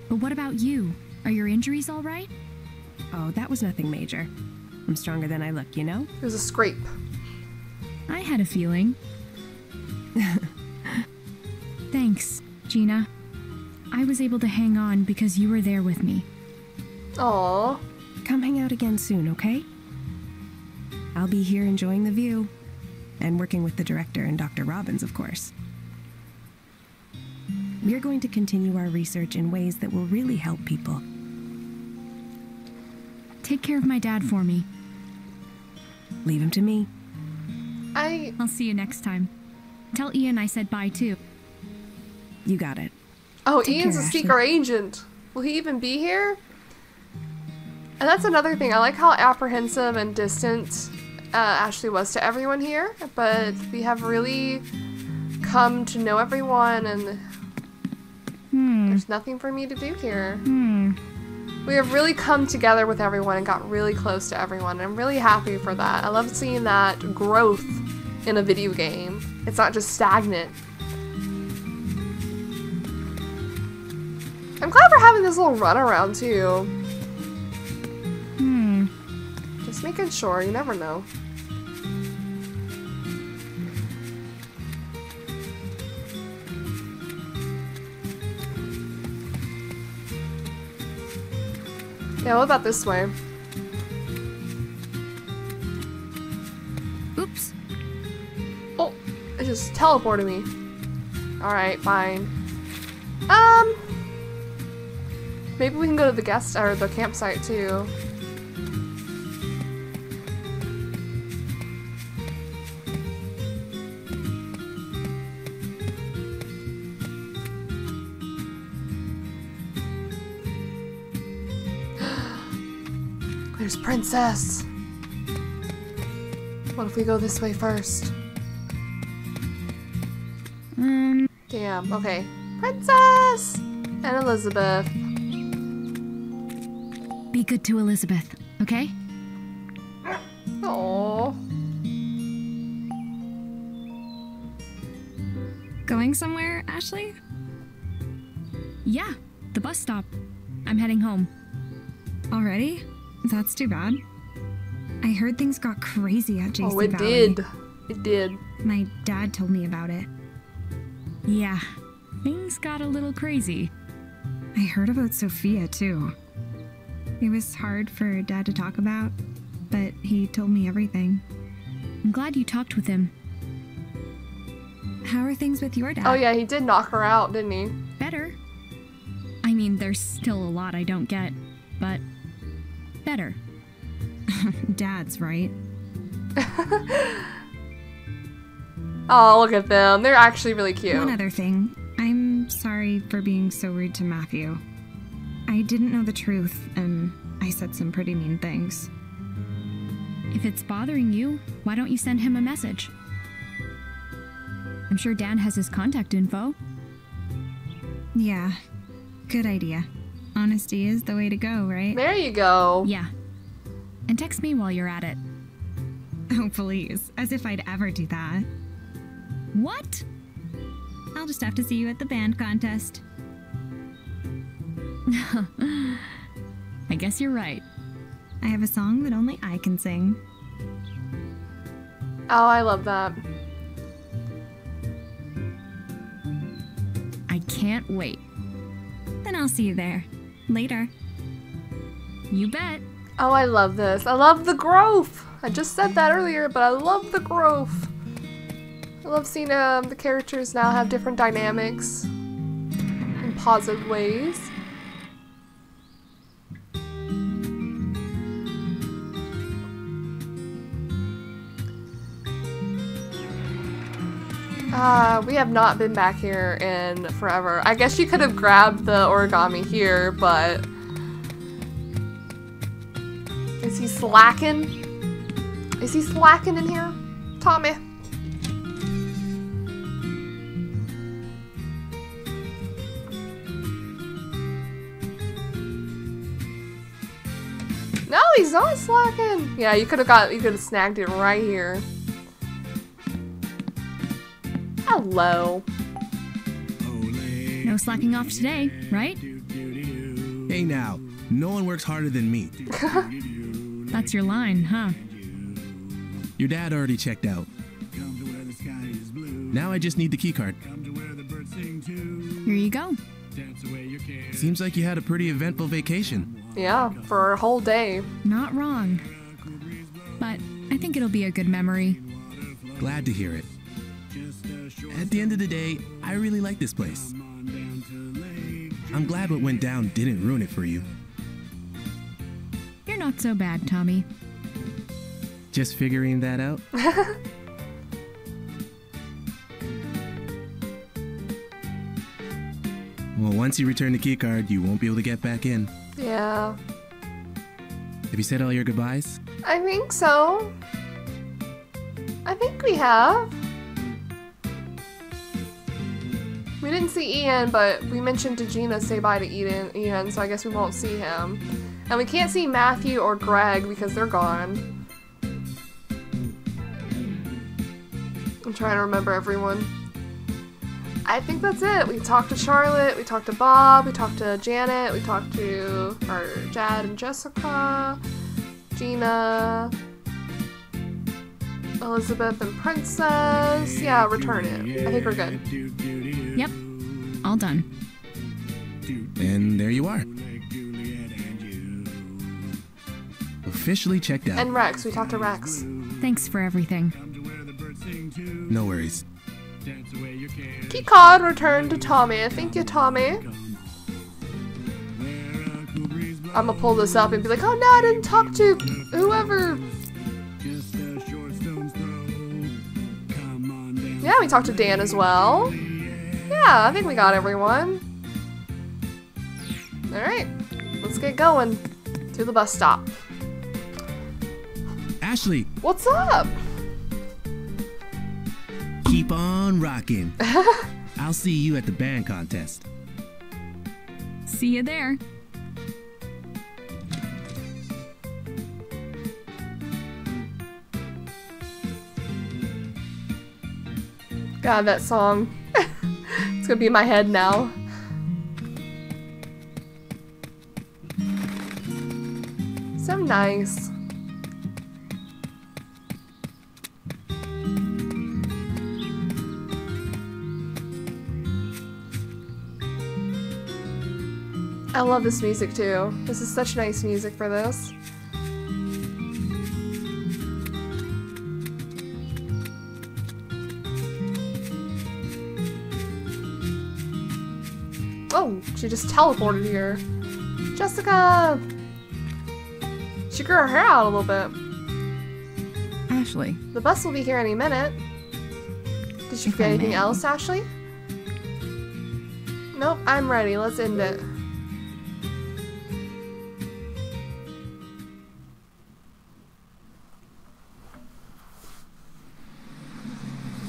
But what about you? Are your injuries all right? Oh, that was nothing major. I'm stronger than I look, you know? It was a scrape. I had a feeling. Thanks, Gina. I was able to hang on because you were there with me. Aww. Come hang out again soon, okay? I'll be here enjoying the view. And working with the director and Dr. Robins, of course. We're going to continue our research in ways that will really help people. Take care of my dad for me. Leave him to me. I'll see you next time. Tell Ian I said bye too. You got it. Oh, Take Ian's care, a Ashley. secret agent. Will he even be here? And that's another thing. I like how apprehensive and distant Ashley was to everyone here, but we have really come to know everyone, and there's nothing for me to do here. We have really come together with everyone and got really close to everyone, and I'm really happy for that. I love seeing that growth in a video game. It's not just stagnant. I'm glad we're having this little run around too. Just making sure, you never know. Yeah, what about this way? Oops. Oh, it just teleported me. Alright, fine. Maybe we can go to the guest or the campsite too. There's Princess. What if we go this way first? Damn, okay. Princess! And Elizabeth. Be good to Elizabeth, okay? Aww. Going somewhere, Ashley? Yeah, the bus stop. I'm heading home. Already? That's too bad. I heard things got crazy at JC Oh, it Valley. did. It did. My dad told me about it. Yeah, things got a little crazy. I heard about Sophia, too. It was hard for Dad to talk about, but he told me everything. I'm glad you talked with him. How are things with your dad? Oh yeah, he did knock her out, didn't he? Better. I mean, there's still a lot I don't get, but better. Dad's right. Oh, look at them. They're actually really cute. One other thing. I'm sorry for being so rude to Matthew. I didn't know the truth, and I said some pretty mean things. If it's bothering you, why don't you send him a message? I'm sure Dan has his contact info. Yeah, good idea. Honesty is the way to go, right? There you go. Yeah. And text me while you're at it. Oh, please. As if I'd ever do that. What? I'll just have to see you at the band contest. I guess you're right. I have a song that only I can sing. Oh, I love that. I can't wait. Then I'll see you there. Later. You bet. Oh, I love this. I love the growth. I just said that earlier, but I love the growth. I love seeing the characters now have different dynamics in positive ways. We have not been back here in forever. I guess you could have grabbed the origami here, but... Is he slacking? Is he slacking in here? Tommy? No, he's not slacking. Yeah, you could have snagged it right here. Hello. No slacking off today, right? Hey now, no one works harder than me. That's your line, huh? Your dad already checked out. Now I just need the keycard. Here you go. Seems like you had a pretty eventful vacation. Yeah, for a whole day. Not wrong. But I think it'll be a good memory. Glad to hear it. At the end of the day, I really like this place. I'm glad what went down didn't ruin it for you. You're not so bad, Tommy. Just figuring that out? Well, once you return the keycard, you won't be able to get back in. Yeah. Have you said all your goodbyes? I think so. I think we have. We didn't see Ian, but we mentioned to Gina say bye to Ian, so I guess we won't see him. And we can't see Matthew or Greg because they're gone. I'm trying to remember everyone. I think that's it. We talked to Charlotte, we talked to Bob, we talked to Janet, we talked to Jad and Jessica, Gina, Elizabeth and Princess. Yeah, return it. I think we're good. Yep. All done. And there you are. Officially checked out. And Rex. We talked to Rex. Thanks for everything. No worries. Key card returned to Tommy. Thank you, Tommy. I'm gonna pull this up and be like, oh no, I didn't talk to whoever. Yeah, we talked to Dan as well. Yeah, I think we got everyone. Alright, let's get going to the bus stop. Ashley! What's up? Keep on rocking. I'll see you at the band contest. See you there. God, that song. It's gonna be in my head now. So nice. I love this music too. This is such nice music for this. Oh, she just teleported here. Jessica! She grew her hair out a little bit. Ashley. The bus will be here any minute. Did you get anything else, Ashley? Nope, I'm ready. Let's end it.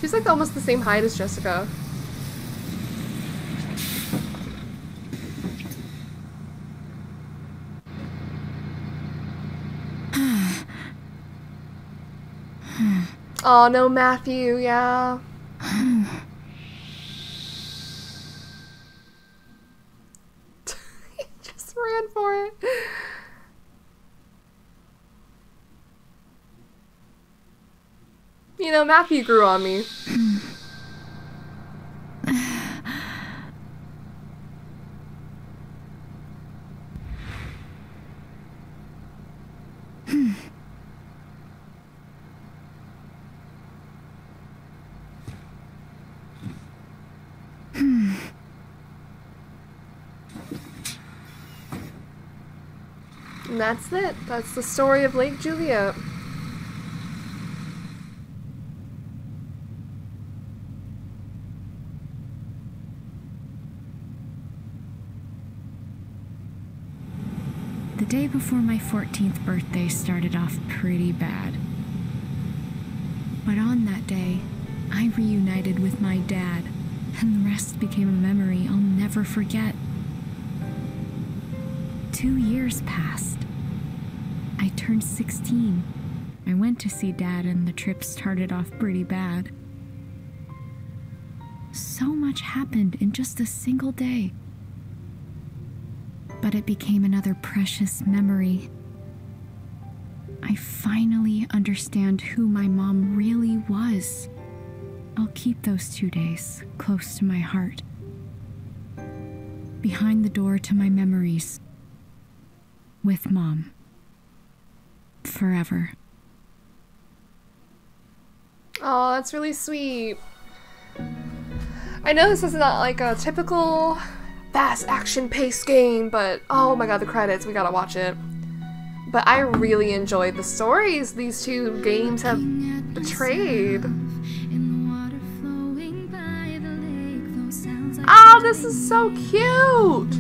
She's like almost the same height as Jessica. Oh no, Matthew, yeah. He just ran for it. You know, Matthew grew on me. And that's it. That's the story of Lake Juliet. The day before my 14th birthday started off pretty bad. But on that day, I reunited with my dad, and the rest became a memory I'll never forget. 2 years passed. I turned 16. I went to see Dad and the trip started off pretty bad. So much happened in just a single day. But it became another precious memory. I finally understand who my mom really was. I'll keep those 2 days close to my heart. Behind the door to my memories. With Mom. Forever. Oh, that's really sweet. I know this is not like a typical fast action paced game, but oh my god, the credits, we gotta watch it. But I really enjoyed the stories these two games have portrayed. Oh, this is so cute!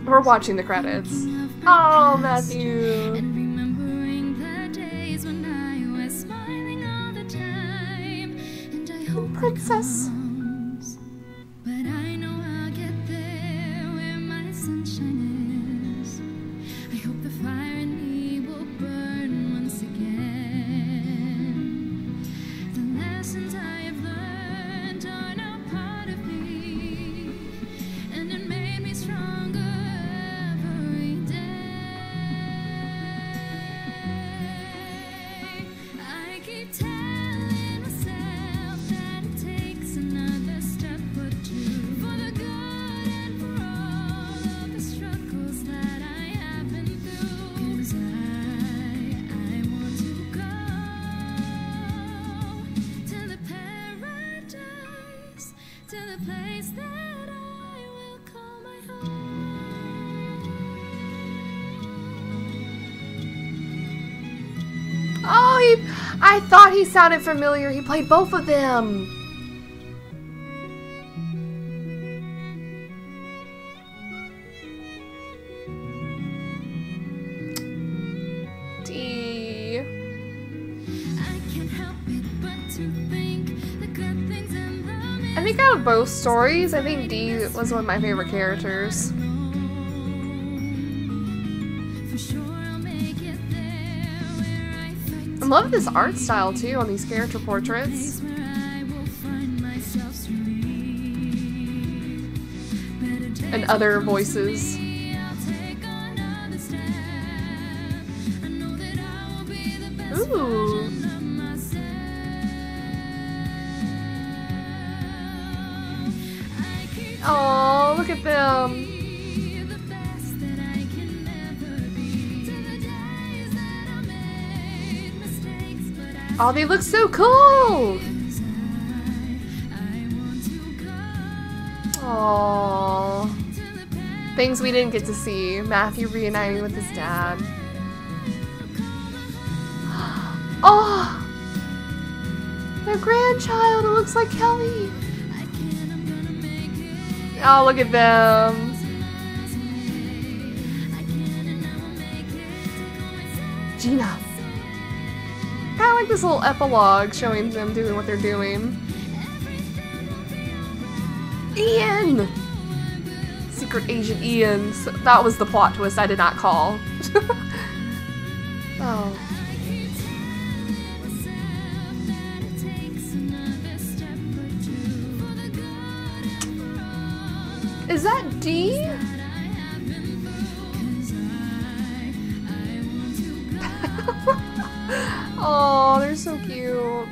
We're watching the credits. Oh, Matthew. Princess. I thought he sounded familiar. He played both of them. D. I think out of both stories, I think D was one of my favorite characters. I love this art style too on these character portraits. And other voices. Ooh. Oh, look at them. Oh, they look so cool! Aww. Things we didn't get to see. Matthew reuniting with his dad. Oh! Their grandchild! It looks like Kelly! Oh, look at them! Gina! Kind of like this little epilogue showing them doing what they're doing. Ian! Secret Agent Ian. So that was the plot twist I did not call. Oh. Is that D? Oh, they're so cute.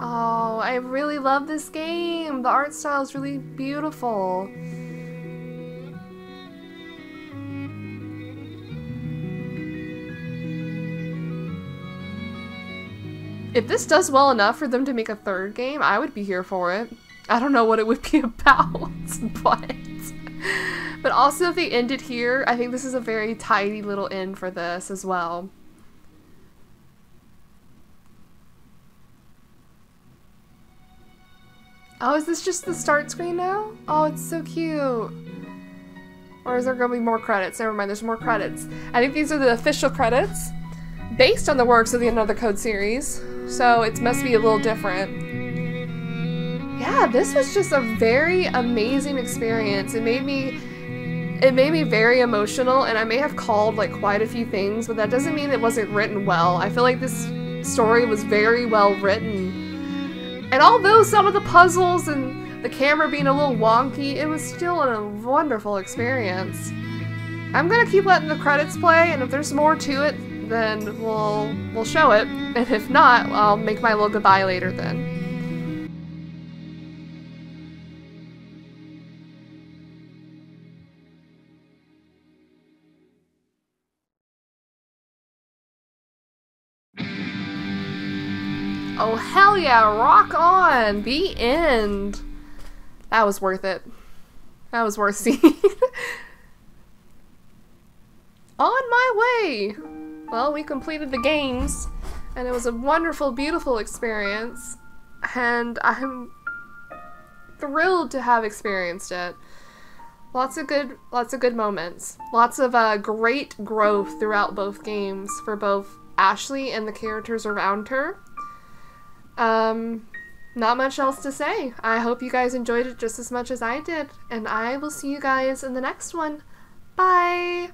Oh, I really love this game. The art style is really beautiful. If this does well enough for them to make a third game, I would be here for it. I don't know what it would be about, but also if they ended here, I think this is a very tidy little end for this as well. Oh, is this just the start screen now? Oh, it's so cute. Or is there going to be more credits? Never mind, there's more credits. I think these are the official credits based on the works of the Another Code series. So it must be a little different. Yeah, this was just a very amazing experience. It made me very emotional, and I may have called like quite a few things, but that doesn't mean it wasn't written well. I feel like this story was very well written. And although some of the puzzles and the camera being a little wonky, it was still a wonderful experience. I'm gonna keep letting the credits play, and if there's more to it, then we'll show it. And if not, I'll make my little goodbye later then. Oh, hell yeah, rock on! The end! That was worth it. That was worth seeing. On my way! Well, we completed the games, and it was a wonderful, beautiful experience, and I'm thrilled to have experienced it. Lots of good moments. Lots of great growth throughout both games for both Ashley and the characters around her. Not much else to say. I hope you guys enjoyed it just as much as I did, and I will see you guys in the next one. Bye!